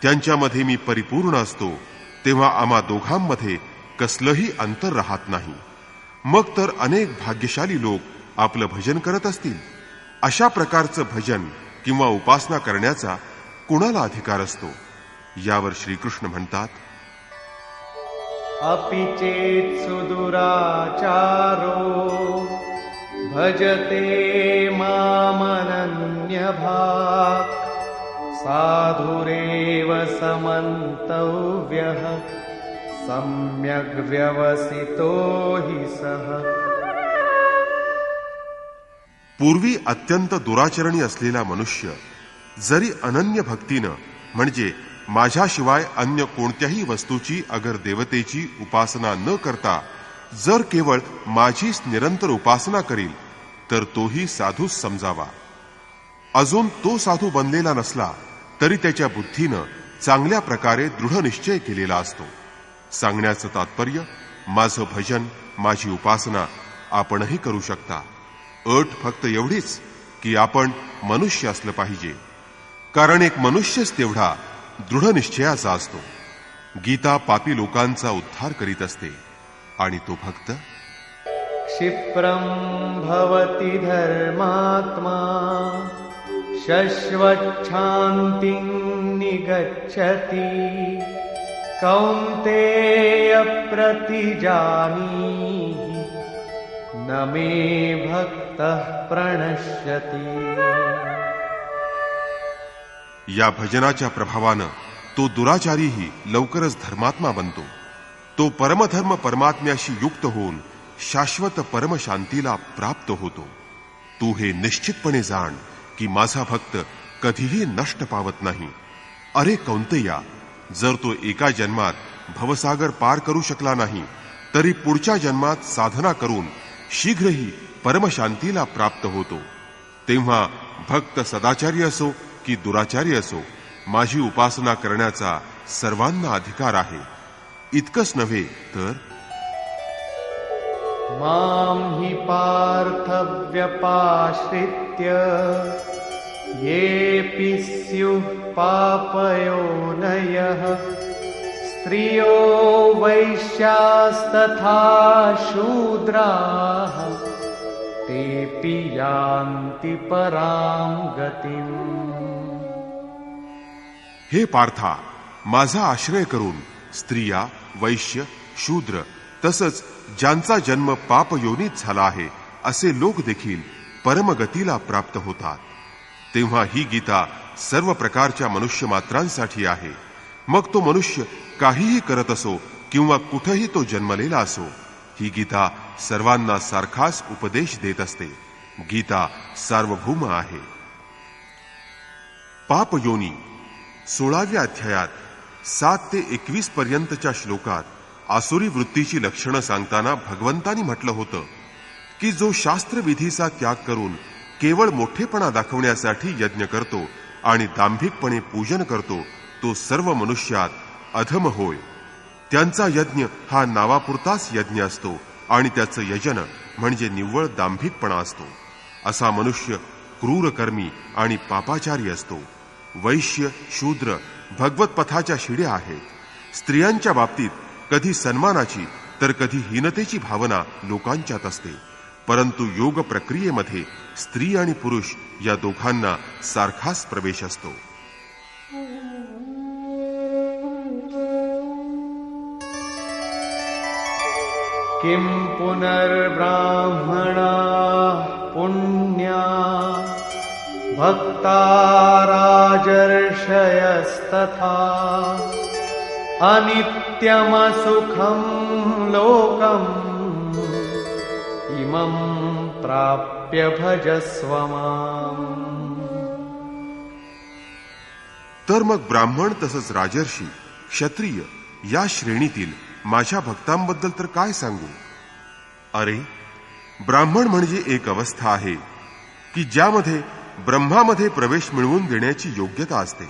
त्यांच्यामध्ये मी परिपूर्ण असतो, तेव्हा आम्हा दोघांमध्ये कसलंही अंतर राहत नाही. मग तर अनेक भाग्यशाली लोक आपलं भजन करत असतील. अशा प्रकारचं भजन किंवा उपासना करण्याचा कुणाला अधिकार असतो? यावर श्रीकृष्ण म्हणतात, अपि चेत् सुदुराचारो भजते मामनन्यभाक् साधुरेव समन्तव्यः सम्यग् व्यवसितो हि सः. पूर्वी अत्यंत दुराचरणी असलेला मनुष्य जरी अनन्य भक्तीनं म्हणजे माझ्याशिवाय अन्य कोणत्याही वस्तूची अगर देवतेची उपासना न करता जर केवळ माझीच निरंतर उपासना करील तर तोही साधूच समजावा. अजून तो साधू बनलेला नसला तरी त्याच्या बुद्धीनं चांगल्या प्रकारे दृढ निश्चय केलेला असतो. सांगण्याचं तात्पर्य, माझं भजन, माझी उपासना आपणही करू शकता. अट फक्त एवढीच की आपण मनुष्य असलं पाहिजे, कारण एक मनुष्यच तेवढा दृढ निश्चयाचा असतो. गीता पापी लोकांचा उद्धार करीत असते आणि तो भक्त क्षिप्रं भवति धर्मात्मा शश्वच्छान्तिं निगच्छति कौन्तेय प्रतिजानीहि न मे भक्तः प्रणश्यति। या भजनाच्या प्रभावानं तो दुराचारीही लवकरच धर्मात्मा बनतो. तो परमधर्म परमात्म्याशी युक्त होऊन शाश्वत परमशांतीला प्राप्त होतो. तू हे निश्चितपणे जाण की माझा भक्त कधीही नष्ट पावत नाही. अरे कौंतेया, जर तो एका जन्मात भवसागर पार करू शकला नाही तरी पुढच्या जन्मात साधना करून शीघ्रही परमशांतीला प्राप्त होतो. तेव्हा भक्त सदाचारी असो की दुराचारी असो, माझी उपासना करण्याचा सर्वांना अधिकार आहे. इतकंच नव्हे तर मां हि पार्थव्यपाश्रित्य येऽपि स्युः पापयोनयः स्त्रियो वैश्यास्तथा शूद्राः तेऽपि यान्ति परां गतिम्। हे पार्था, माझा आश्रय करून स्त्रिया, वैश्य, शूद्र तसंच ज्यांचा जन्म पापयोनीत झाला आहे असे लोक देखील परमगतीला प्राप्त होतात. तेव्हा ही गीता सर्व प्रकारच्या मनुष्य मात्रांसाठी आहे. मग तो मनुष्य काहीही करत असो किंवा कुठेही तो जन्मलेला असो, ही गीता सर्वांना सारखाच उपदेश देत असते. गीता सार्वभौम आहे. पापयोनी 16व्या अध्यायात 7 ते 21 पर्यंतच्या श्लोकात आसुरी वृत्तीची लक्षणं सांगताना भगवंतानी म्हटलं होतं की जो शास्त्रविधीचा त्याग करून केवळ मोठेपणा दाखवण्यासाठी यज्ञ करतो आणि दांभिकपणे पूजन करतो तो सर्व मनुष्यात अधम होय. त्यांचा यज्ञ हा नावापुरताच यज्ञ असतो आणि त्याचं यजन म्हणजे निव्वळ दांभिकपणा असतो. असा मनुष्य क्रूरकर्मी आणि पापाचारी असतो. वैश्य, शूद्र भगवत पथाच्या शिड्या आहेत. स्त्रियांच्या बाबतीत कधी सन्मानाची तर कधी हीनतेची भावना लोकांच्यात असते. परंतु योग प्रक्रियेमध्ये स्त्री आणि पुरुष या दोघांना सारखाच प्रवेश असतो. किं पुनर्ब्राह्मणाः पुण्या भक्ता राजर्षयस्तथा अनित्यमसुखं लोकम् इमं प्राप्य भजस्व माम्। तर मग ब्राह्मण तसंच राजर्षी, क्षत्रिय या श्रेणीतील माझ्या भक्तांबद्दल तर काय सांगू. अरे, ब्राह्मण म्हणजे एक अवस्था आहे की ज्यामध्ये ब्रह्मामध्ये प्रवेश मिळवून देण्याची योग्यता असते.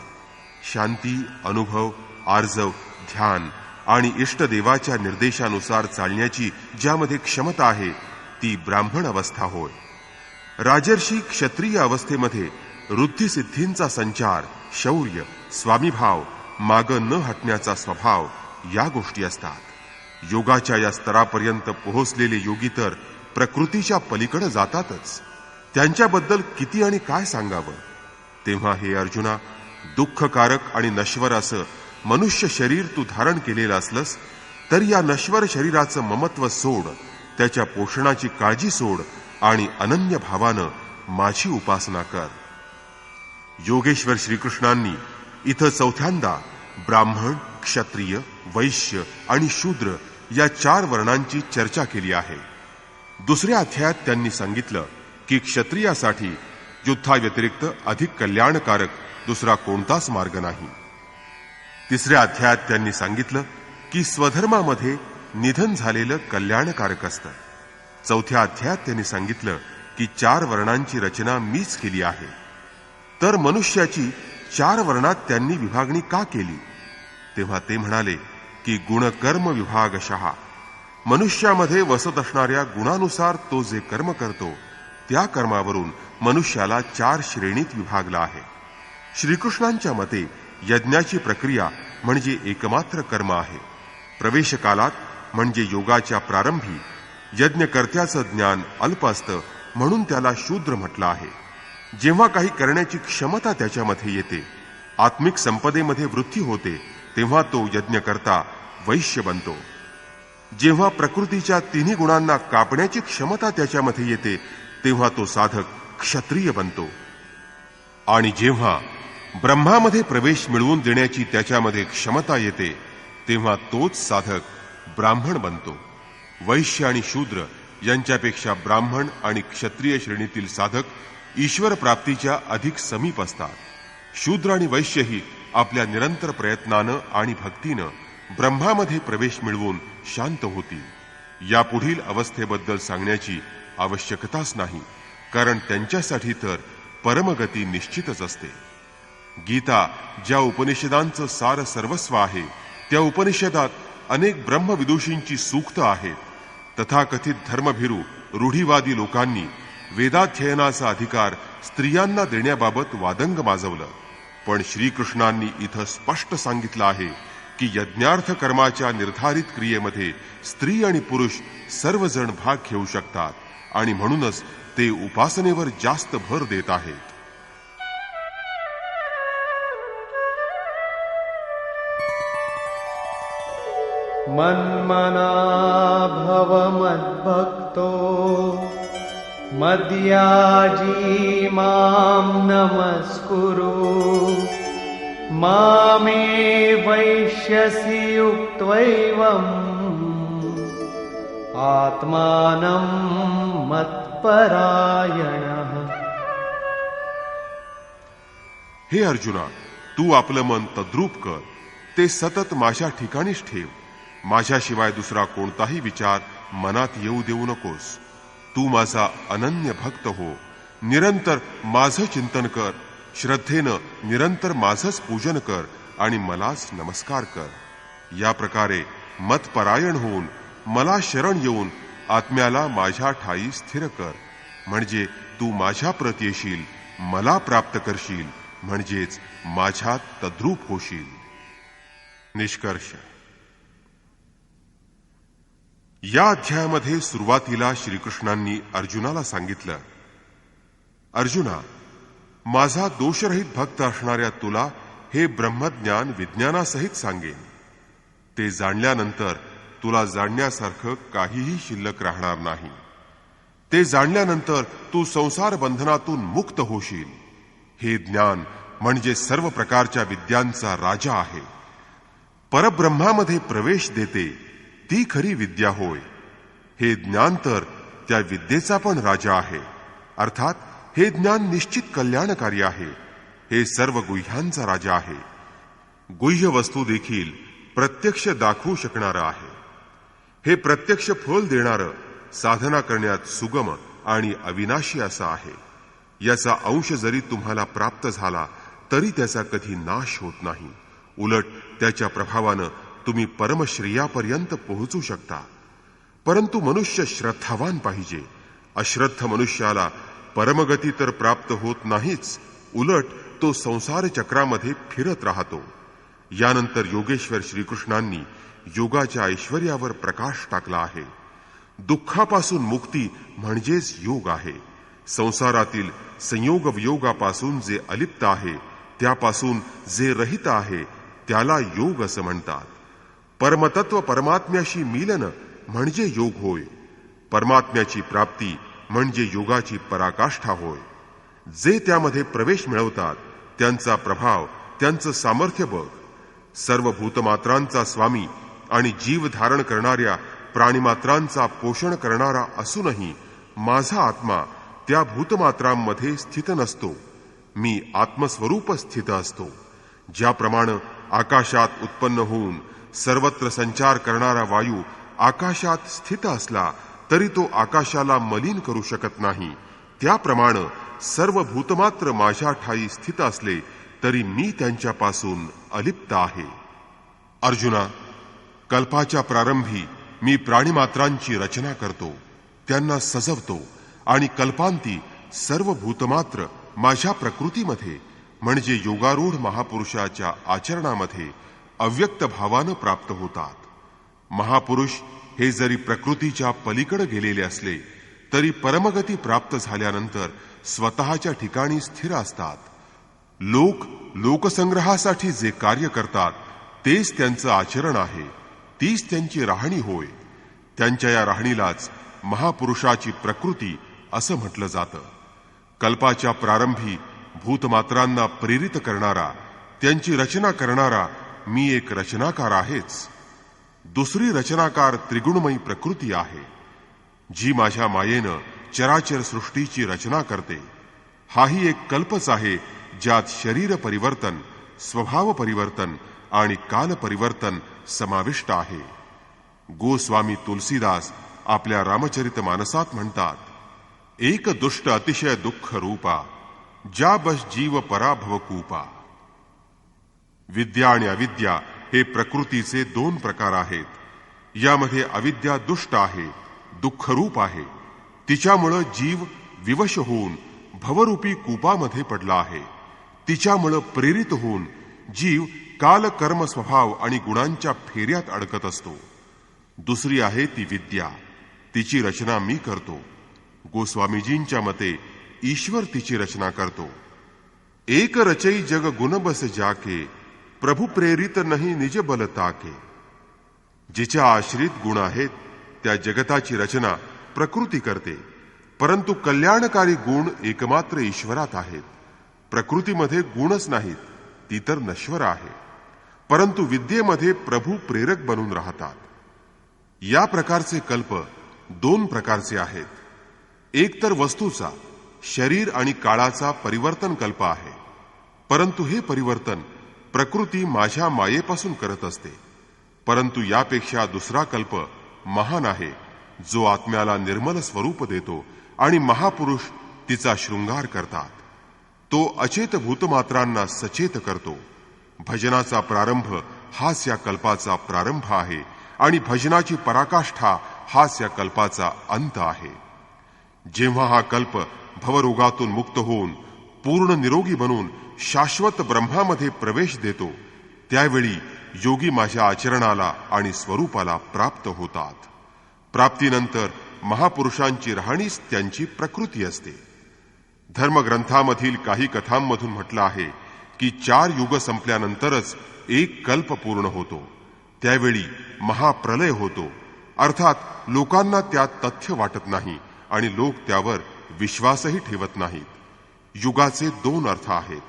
शांती, अनुभव, आर्जव, ध्यान आणि इष्टदेवाच्या निर्देशानुसार चालण्याची ज्यामध्ये क्षमता आहे ती ब्राह्मण अवस्था होय. राजर्षी क्षत्रिय अवस्थेमध्ये वृद्धिसिद्धींचा संचार, शौर्य, स्वामीभाव, माग न हटण्याचा स्वभाव या गोष्टी असतात. योगाच्या या स्तरापर्यंत पोहोचलेले योगी तर प्रकृतीच्या पलीकडे जातातच. त्यांच्याबद्दल किती आणि काय सांगावं. तेव्हा हे अर्जुना, दुःखकारक आणि नश्वर असं मनुष्य शरीर तू धारण केलेलं असलंस तर या नश्वर शरीराचं ममत्व सोड, त्याच्या पोषणाची काळजी सोड आणि अनन्य भावानं माझी उपासना कर. योगेश्वर श्रीकृष्णांनी इथं चौथ्यांदा ब्राह्मण, क्षत्रिय, वैश्य आणि शूद्र या 4 वर्णांची चर्चा केली आहे. दुसऱ्या अध्यायात त्यांनी सांगितलं की क्षत्रियासाठी युद्धाव्यतिरिक्त अधिक कल्याणकारक दुसरा कोणताच मार्ग नाही. तिसऱ्या अध्यायात त्यांनी सांगितलं की स्वधर्मामध्ये निधन झालेलं कल्याणकारक असतं. चौथ्या अध्यायात त्यांनी सांगितलं की 4 वर्णांची रचना मीच केली आहे. तर मनुष्याची 4 वर्णात त्यांनी विभागणी का केली. तेव्हा ते म्हणाले की गुणकर्म विभागशः, मनुष्यामध्ये वसत असणाऱ्या गुणानुसार तो जे कर्म करतो त्या कर्मावरून मनुष्याला 4 श्रेणीत विभागला आहे. श्रीकृष्णांच्या मते यज्ञाची प्रक्रिया म्हणजे एकमात्र कर्म आहे. प्रवेशकालात म्हणजे योगाच्या प्रारंभी यज्ञकर्त्याचं ज्ञान अल्प असतं म्हणून त्याला शूद्र म्हटलं आहे. जेव्हा काही करण्याची क्षमता त्याच्यामध्ये येते, आत्मिक संपदेमध्ये वृद्धी होते, तेव्हा तो यज्ञकर्ता वैश्य बनतो. जेव्हा प्रकृतीच्या तिन्ही गुणांना कापण्याची क्षमता त्याच्यामध्ये येते तेव्हा तो साधक क्षत्रिय बनतो. आणि जेव्हा ब्रह्मामध्ये प्रवेश मिळवून देण्याची त्याच्यामध्ये क्षमता येते तेव्हा तोच साधक ब्राह्मण बनतो. वैश्य आणि शूद्र यांच्यापेक्षा ब्राह्मण आणि क्षत्रिय श्रेणीतील साधक ईश्वर प्राप्तीच्या अधिक समीप असतात. शूद्र आणि वैश्यही आपल्या निरंतर प्रयत्नानं आणि भक्तीनं ब्रह्मामध्ये प्रवेश मिळवून शांत होतील. यापुढील अवस्थेबद्दल सांगण्याची आवश्यकताच नाही, कारण त्यांच्यासाठी तर परमगती निश्चितच असते. गीता ज्या उपनिषदांचं सार सर्वस्व आहे त्या उपनिषदात अनेक ब्रह्मविदुषींची सूक्त आहेत. तथाकथित धर्मभिरू रूढीवादी लोकांनी वेदाध्ययनाचा अधिकार स्त्रियांना देण्याबाबत वादंग माजवलं. पण श्रीकृष्णांनी इथं स्पष्ट सांगितलं आहे की यज्ञार्थ कर्माच्या निर्धारित क्रियेमध्ये स्त्री आणि पुरुष सर्वजण भाग घेऊ शकतात आणि म्हणूनच ते उपासनेवर जास्त भर देत आहेत. मन्मना भव मद्भक्तो मद्याजी मां नमस्कुरु मामे वैश्यसि युक्त्वैवम् आत्मानं मत्परायणः. हे अर्जुना, तू आपलं मन तद्रूप कर, ते सतत माझ्या ठिकाणीच ठेव. माझ्याशिवाय दुसरा कोणताही विचार मनात येऊ देऊ नकोस. तू माझा अनन्य भक्त हो. निरंतर माझं चिंतन कर. श्रद्धेनं निरंतर माझंच पूजन कर आणि मलाच नमस्कार कर. या प्रकारे मतपरायण होऊन मला शरण येऊन आत्म्याला माझ्या ठाई स्थिर कर. म्हणजे तू माझ्या प्रत येशील, मला प्राप्त करशील, म्हणजेच माझ्यात तद्रूप होशील. निष्कर्ष. या अध्यायामध्ये सुरुवातीला श्रीकृष्णांनी अर्जुनाला सांगितलं, अर्जुना, माझा दोषरहित भक्त असणाऱ्या तुला हे ब्रह्मज्ञान विज्ञानासहित सांगेन. ते जाणल्यानंतर तुला जाणण्यासारखं काहीही शिल्लक राहणार नाही. ते जाणल्यानंतर तू संसार बंधनातून मुक्त होशील. हे ज्ञान म्हणजे सर्व प्रकारच्या विद्यांचा राजा आहे. परब्रह्मामध्ये प्रवेश देते ती खरी विद्या होय. हे ज्ञान तर त्या विद्येचा पण राजा आहे. अर्थात हे ज्ञान निश्चित कल्याणकारी आहे. हे सर्व गुह्यांचा राजा आहे. गुह्य वस्तू देखील प्रत्यक्ष दाखवू शकणारं आहे. हे प्रत्यक्ष फल देणारं, साधना करण्यात सुगम आणि अविनाशी असं आहे. याचा अंश जरी तुम्हाला प्राप्त झाला तरी त्याचा कधी नाश होत नाही. उलट त्याच्या प्रभावानं तुम्ही परमश्रेयापर्यंत पोहोचू शकता. परंतु मनुष्य श्रद्धावान पाहिजे. अश्रद्ध मनुष्याला परमगती तर प्राप्त होत नाहीच, उलट तो संसार चक्रामध्ये फिरत राहतो. यानंतर योगेश्वर श्रीकृष्णांनी योगाच्या ऐश्वर्यावर प्रकाश टाकला आहे. दुःखापासून मुक्ती म्हणजेच योग आहे. संसारातील संयोग वियोगापासून जे अलिप्त आहे, त्यापासून जे रहित आहे, त्याला योग असं म्हणतात. परमतत्व परमात्म्याशी मिलन म्हणजे योग होय. परमात्म्याची प्राप्ती म्हणजे योगाची पराकाष्ठा होय. जे त्यामध्ये प्रवेश मिळवतात त्यांचा प्रभाव, त्यांचं सामर्थ्य बघ. सर्व भूतमात्रांचा स्वामी आणि जीव धारण करणाऱ्या प्राणीमात्रांचा पोषण करणारा असूनही माझा आत्मा त्या भूतमात्रांमध्ये स्थित नसतो. मी आत्मस्वरूप स्थित असतो. ज्याप्रमाणे आकाशात उत्पन्न होऊन सर्वत्र संचार करणारा वायू आकाशात स्थित असला तरी तो आकाशाला मलिन करू शकत नाही, त्याप्रमाणे सर्व भूतमात्र माझ्या ठाई स्थित असले तरी मी त्यांच्यापासून अलिप्त आहे. अर्जुना, कल्पाच्या प्रारंभी मी प्राणीमात्रांची रचना करतो, त्यांना सजवतो आणि कल्पांती सर्व भूतमात्र माझ्या प्रकृतीमध्ये म्हणजे योगारूढ महापुरुषाच्या आचरणामध्ये अव्यक्त भावानं प्राप्त होतात. महापुरुष हे जरी प्रकृतीच्या पलीकडे गेलेले असले तरी परमगती प्राप्त झाल्यानंतर स्वतःच्या ठिकाणी स्थिर असतात. लोक लोकसंग्रहासाठी जे कार्य करतात तेच त्यांचं आचरण आहे, तीच त्यांची राहणी होय. त्यांच्या या राहणीलाच महापुरुषाची प्रकृती असं म्हटलं जातं. कल्पाच्या प्रारंभी भूतमात्रांना प्रेरित करणारा, त्यांची रचना करणारा मी एक रचनाकार आहेच. दुसरी रचनाकार त्रिगुणमयी प्रकृती आहे, जी माझ्या मायेनं चराचर सृष्टीची रचना करते. हाही एक कल्पच आहे, ज्यात शरीर परिवर्तन, स्वभाव परिवर्तन आणि काल परिवर्तन समाविष्ट आहे. गोस्वामी तुलसीदास आपल्या रामचरित मानसात म्हणतात, एक दुष्ट अतिशय दुःख रूपा, ज्या बस जीव पराभव कूपा. विद्या आणि अविद्या हे प्रकृतीचे दोन प्रकार आहेत. यामध्ये अविद्या दुष्ट आहे, दुःखरूप आहे. तिच्यामुळं जीव विवश होऊन भवरूपी कूपामध्ये पडला आहे. तिच्यामुळं प्रेरित होऊन जीव काल, कर्म, स्वभाव आणि गुणांच्या फेऱ्यात अडकत असतो. दुसरी आहे ती विद्या, तिची रचना मी करतो. गोस्वामीजींच्या मते ईश्वर तिची रचना करतो. एक रचई जग गुण बस जाके, प्रभू प्रेरित नाही निज बल ताके. जिच्या आश्रित गुण आहेत त्या जगताची रचना प्रकृती करते, परंतु कल्याणकारी गुण एकमात्र ईश्वरात आहेत. प्रकृतीमध्ये गुणच नाहीत, ती तर नश्वर आहे, परंतु विद्येमध्ये प्रभू प्रेरक बनून राहतात. या प्रकारचे कल्प दोन प्रकारचे आहेत. एक तर वस्तूचा, शरीर आणि काळाचा परिवर्तन कल्प आहे, परंतु हे परिवर्तन प्रकृती माझ्या मायेपासून करत असते. परंतु यापेक्षा दुसरा कल्प महान आहे, जो आत्म्याला निर्मल स्वरूप देतो आणि महापुरुष तिचा शृंगार करतात. तो अचेत भूतमात्रांना सचेत करतो. भजनाचा प्रारंभ हाच या कल्पाचा प्रारंभ आहे आणि भजनाची पराकाष्ठा हाच या कल्पाचा अंत आहे. जेव्हा हा कल्प भवरोगातून मुक्त होऊन पूर्ण निरोगी बनून शाश्वत ब्रह्मामध्ये प्रवेश देतो, त्यावेळी योगी माझ्या आचरणाला आणि स्वरूपाला प्राप्त होतात. प्राप्तीनंतर महापुरुषांची राहणीच त्यांची प्रकृती असते. धर्मग्रंथामधील काही कथांमधून म्हटलं आहे की 4 युग संपल्यानंतरच एक कल्प पूर्ण होतो. त्यावेळी महाप्रलय होतो. अर्थात लोकांना त्यात तथ्य वाटत नाही आणि लोक त्यावर विश्वासही ठेवत नाहीत. युगाचे 2 अर्थ आहेत.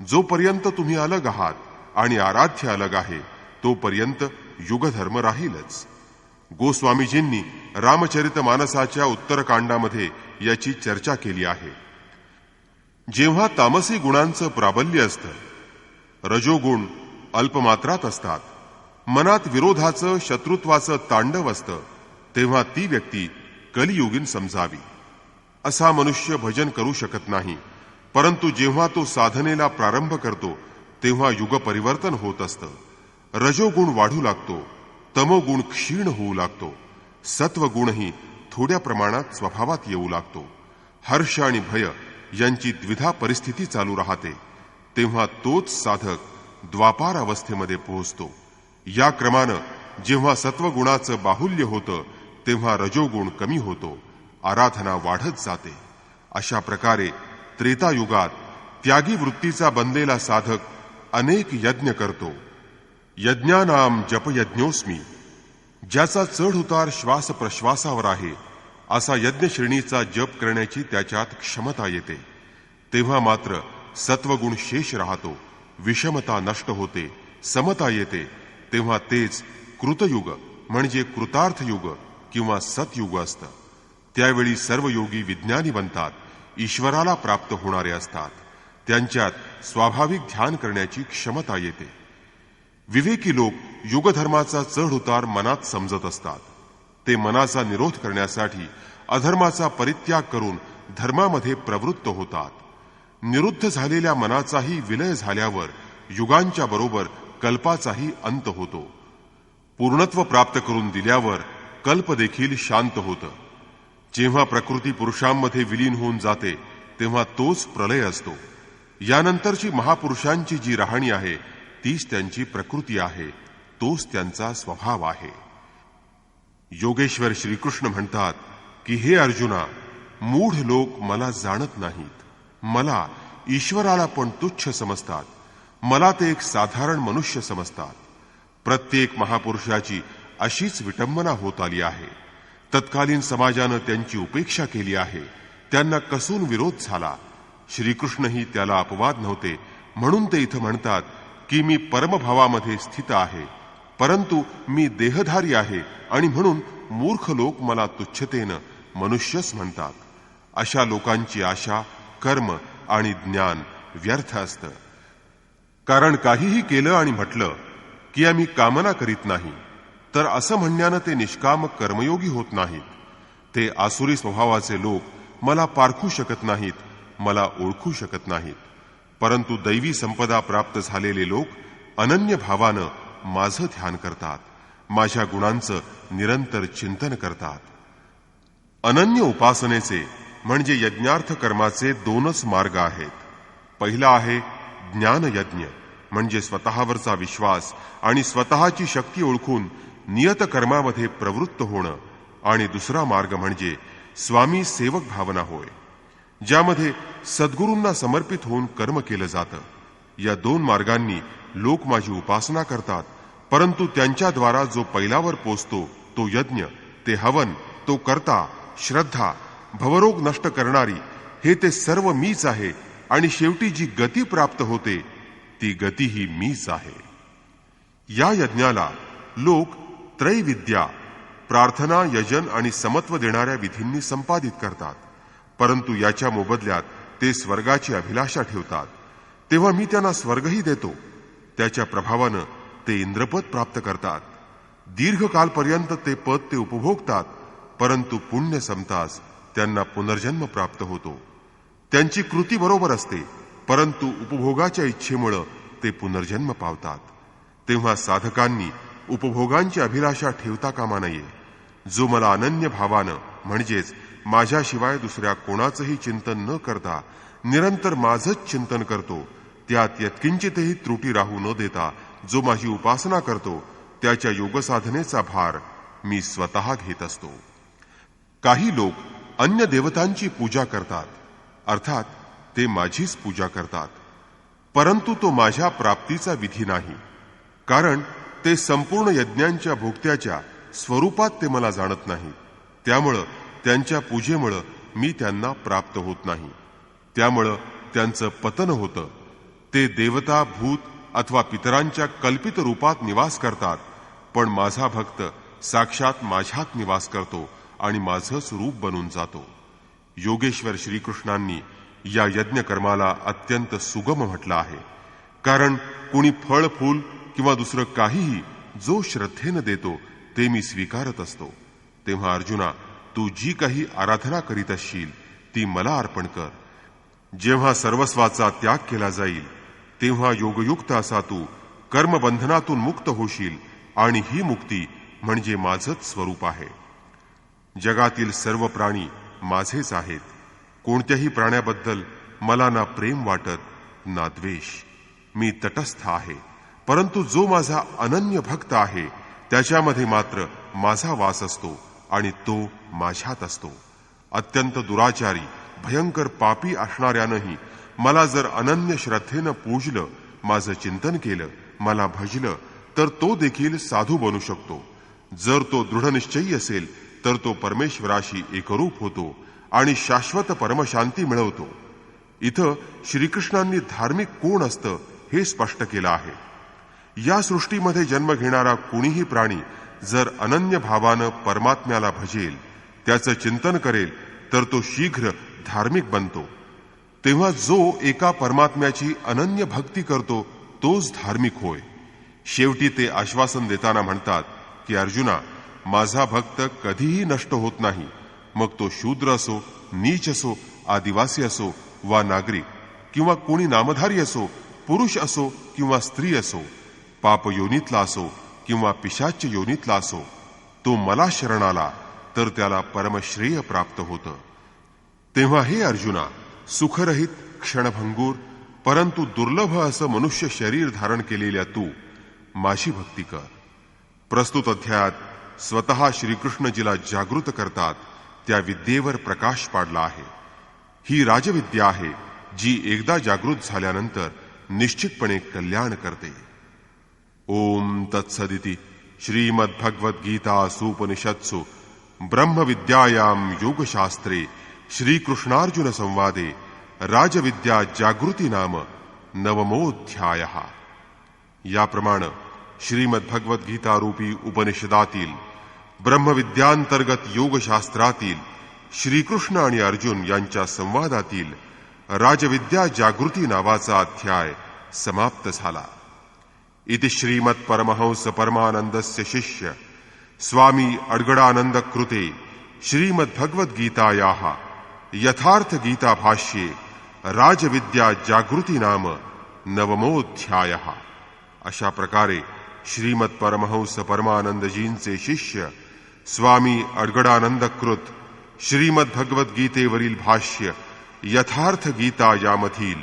जोपर्यंत तुम्ही अलग आहात आणि आराध्य अलग आहे, तोपर्यंत युगधर्म राहीलच. गोस्वामीजींनी रामचरित मानसाच्या उत्तरकांडामध्ये याची चर्चा केली आहे. जेव्हा तामसी गुणांचं प्राबल्य असतं, रजोगुण अल्पमात्रात असतात, मनात विरोधाचं, शत्रुत्वाचं तांडव असतं, तेव्हा ती व्यक्ती कलियुगीन समजावी. असा मनुष्य भजन करू शकत नाही. परंतु जेव्हा तो साधनेला प्रारंभ करतो, तेव्हा युग परिवर्तन होत असतं. रजोगुण वाढू लागतो, तमोगुण क्षीण होऊ लागतो, सत्वगुणही थोड्या प्रमाणात स्वभावात येऊ लागतो. हर्ष आणि भय यांची द्विधा परिस्थिती चालू राहते. तेव्हा तोच साधक द्वापार अवस्थेमध्ये पोहोचतो. या क्रमानं जेव्हा सत्वगुणाचं बाहुल्य होतं, तेव्हा रजोगुण कमी होतो, आराधना वाढत जाते. अशा प्रकारे त्रेतायुगात त्यागी वृत्तीचा बनलेला साधक अनेक यज्ञ करतो. यज्ञानाम जपयज्ञोस्मी, ज्याचा चढ उतार श्वास प्रश्वासावर आहे, असा यज्ञश्रेणीचा जप करण्याची त्याच्यात क्षमता येते. तेव्हा मात्र सत्वगुण शेष राहतो, विषमता नष्ट होते, समता येते. तेव्हा तेच कृतयुग म्हणजे कृतार्थ युग किंवा सतयुग असतं. त्यावेळी सर्व योगी विज्ञानी बनतात, ईश्वराला प्राप्त होणारे असतात. त्यांच्यात स्वाभाविक ध्यान करण्याची क्षमता येते. विवेकी लोक युगधर्माचा चढ उतार मनात समजत असतात. ते मनाचा निरोध करण्यासाठी अधर्माचा परित्याग करून धर्मामध्ये प्रवृत्त होतात. निरुद्ध झालेल्या मनाचाही विलय झाल्यावर युगांच्या बरोबर कल्पाचाही अंत होतो. पूर्णत्व प्राप्त करून दिल्यावर कल्प देखील शांत होतं. जेव्हा प्रकृती पुरुषांमध्ये विलीन होऊन जाते, तेव्हा तोच प्रलय असतो. यानंतरची महापुरुषांची जी राहणी आहे, तीच त्यांची प्रकृती आहे, तोच त्यांचा स्वभाव आहे. योगेश्वर श्रीकृष्ण म्हणतात की हे अर्जुना, मूढ लोक मला जाणत नाहीत. मला ईश्वराला पण तुच्छ समजतात. मला ते एक साधारण मनुष्य समजतात. प्रत्येक महापुरुषाची अशीच विटंबना होत आली आहे. तत्कालीन समाजानं त्यांची उपेक्षा केली आहे. त्यांना कसून विरोध झाला. श्रीकृष्णही त्याला अपवाद नव्हते. म्हणून ते इथं म्हणतात की मी परमभावामध्ये स्थित आहे, परंतु मी देहधारी आहे आणि म्हणून मूर्ख लोक मला तुच्छतेनं मनुष्यच म्हणतात. अशा लोकांची आशा, कर्म आणि ज्ञान व्यर्थ असतं. कारण काहीही केलं आणि म्हटलं की आम्ही कामना करीत नाही, तर असं म्हणण्यानं ते निष्काम कर्मयोगी होत नाहीत. ते आसुरी स्वभावाचे लोक मला पारखू शकत नाहीत, मला ओळखू शकत नाहीत. परंतु दैवी संपदा प्राप्त झालेले लोक अनन्य भावानं माझं ध्यान करतात, माझ्या गुणांचं निरंतर चिंतन करतात. अनन्य उपासनेचे म्हणजे यज्ञार्थ कर्माचे दोनच मार्ग आहेत. पहिला आहे ज्ञानयज्ञ, म्हणजे स्वतःवरचा विश्वास आणि स्वतःची शक्ती ओळखून नियत कर्मामध्ये प्रवृत्त होणं. आणि दुसरा मार्ग म्हणजे स्वामी सेवक भावना होय, ज्यामध्ये सद्गुरूंना समर्पित होऊन कर्म केलं जातं. या दोन मार्गांनी लोक माझी उपासना करतात, परंतु त्यांच्याद्वारा जो पैलावर पोचतो तो यज्ञ, ते हवन, तो कर्ता, श्रद्धा, भवरोग नष्ट करणारी, हे ते सर्व मीच आहे. आणि शेवटी जी गती प्राप्त होते ती गतीही मीच आहे. या यज्ञाला लोक त्रैविद्या, प्रार्थना, यजन आणि समत्व देणाऱ्या विधींनी संपादित करतात. परंतु याच्या मोबदल्यात ते स्वर्गाची अभिलाषा ठेवतात. तेव्हा मी त्यांना स्वर्गही देतो. त्याच्या प्रभावानं ते इंद्रपद प्राप्त करतात. दीर्घकालपर्यंत ते पद ते उपभोगतात, परंतु पुण्य संपताच त्यांना पुनर्जन्म प्राप्त होतो. त्यांची कृती बरोबर असते, परंतु उपभोगाच्या इच्छेमुळं ते पुनर्जन्म पावतात. तेव्हा साधकांनी उपभोगांची अभिलाषा ठेवता कामा नये. जो मला अनन्य भावानं, म्हणजेच माझ्याशिवाय दुसऱ्या कोणाचंही चिंतन न करता निरंतर माझंच चिंतन करतो, त्यात यत्किंचितही त्रुटी राहू न देता जो माझी उपासना करतो, त्याच्या योगसाधनेचा भार मी स्वतः घेत असतो. काही लोक अन्य देवतांची पूजा करतात, अर्थात ते माझीच पूजा करतात, परंतु तो माझ्या प्राप्तीचा विधी नाही. कारण ते संपूर्ण यज्ञांच्या भोगत्याच्या स्वरूपात ते मला जाणत नाही. त्यामुळं त्यांच्या पूजेमुळं मी त्यांना प्राप्त होत नाही. त्यामुळं त्यांचं पतन होतं. ते देवता, भूत अथवा पितरांच्या कल्पित रूपात निवास करतात, पण माझा भक्त साक्षात माझ्यात निवास करतो आणि माझंच रूप बनून जातो. योगेश्वर श्रीकृष्णांनी या यज्ञकर्माला अत्यंत सुगम म्हटलं आहे. कारण कुणी फळ, फूल किंवा दुसरं काहीही जो श्रद्धेनं देतो ते मी स्वीकारत असतो. तेव्हा अर्जुना, तू जी काही आराधना करीत असशील ती मला अर्पण कर. जेव्हा सर्वस्वाचा त्याग केला जाईल तेव्हा योगयुक्त असा तू कर्मबंधनातून मुक्त होशील, आणि ही मुक्ती म्हणजे माझंच स्वरूप आहे. जगातील सर्व प्राणी माझेच आहेत. कोणत्याही प्राण्याबद्दल मला ना प्रेम वाटत ना द्वेष. मी तटस्थ आहे. परंतु जो माझा अनन्य भक्त आहे त्याच्यामध्ये मात्र माझा वास असतो आणि तो माझ्यात असतो. अत्यंत दुराचारी, भयंकर पापी असणाऱ्यानंही मला जर अनन्य श्रद्धेनं पूजलं, माझं चिंतन केलं, मला भजलं, तर तो देखील साधू बनू शकतो. जर तो दृढनिश्चयी असेल तर तो परमेश्वराशी एकरूप होतो आणि शाश्वत परमशांती मिळवतो. इथं श्रीकृष्णांनी धार्मिक कोण असतं हे स्पष्ट केलं आहे. या सृष्टीमध्ये जन्म घेणारा कोणीही प्राणी जर अनन्य भावानं परमात्म्याला भजेल, त्याचं चिंतन करेल, तर तो शीघ्र धार्मिक बनतो. तेव्हा जो एका परमात्म्याची अनन्य भक्ती करतो तोच धार्मिक होय. शेवटी ते आश्वासन देताना म्हणतात की अर्जुना, माझा भक्त कधीही नष्ट होत नाही. मग तो शूद्र असो, नीच असो, आदिवासी असो वा नागरिक, किंवा कोणी नामधारी असो, पुरुष असो किंवा स्त्री असो, पाप योनीतला असो किंवा पिशाच्य योनीतला असो, तो मला शरण आला तर त्याला परमश्रेय प्राप्त होतं. तेव्हा हे अर्जुना, सुखरहित, क्षणभंगूर, परंतु दुर्लभ असं मनुष्य शरीर धारण केलेल्या तू माझी भक्ती कर. प्रस्तुत अध्यायात स्वतः श्रीकृष्ण जिला जागृत करतात त्या विद्येवर प्रकाश पाडला आहे. ही राजविद्या आहे जी एकदा जागृत झाल्यानंतर निश्चितपणे कल्याण करते. ओम तत्सदिति श्रीमद्भगवद्गीतासूपनिषत्सु ब्रह्मविद्यायां योगशास्त्रे श्रीकृष्णार्जुन संवादे राजविद्या जागृती नाम नवमोऽध्यायः। याप्रमाणे श्रीमद्भगवद्गीता रूपी उपनिषदातील ब्रह्मविद्यांतर्गत योगशास्त्रातील श्रीकृष्ण आणि अर्जुन यांच्या संवादातील राजविद्या जागृती नावाचा अध्याय समाप्त झाला। इति श्रीमत्परमहंस परमानंदस्य शिष्य स्वामी अड्गडानंद कृते श्रीमद्भगवद्गीतायाः यथार्थ गीता भाष्ये राजविद्या जागृती नाम नवमोऽध्यायः। अशा प्रकारे श्रीमत्परमहंस परमानंदजींचे शिष्य स्वामी अड्गडानंद कृत श्रीमद्भगवद्गीतेवरील भाष्य यथार्थ गीता यामधील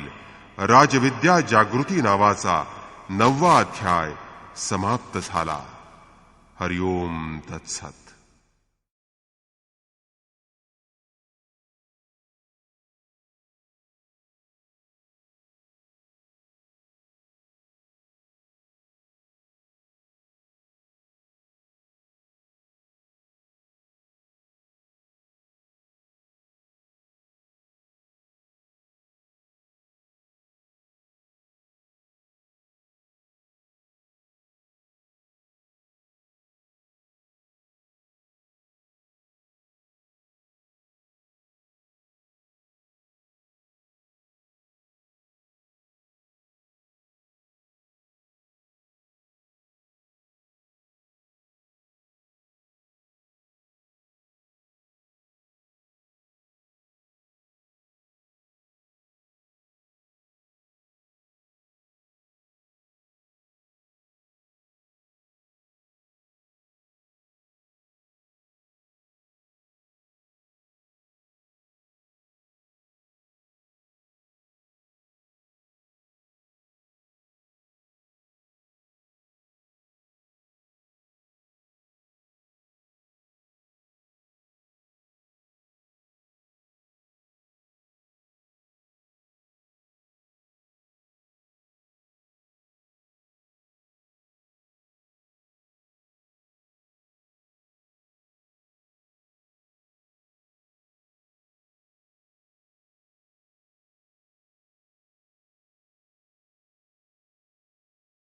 राजविद्या जागृती नावाचा 9वा अध्याय समाप्त झाला। हरि ओम तत्सत।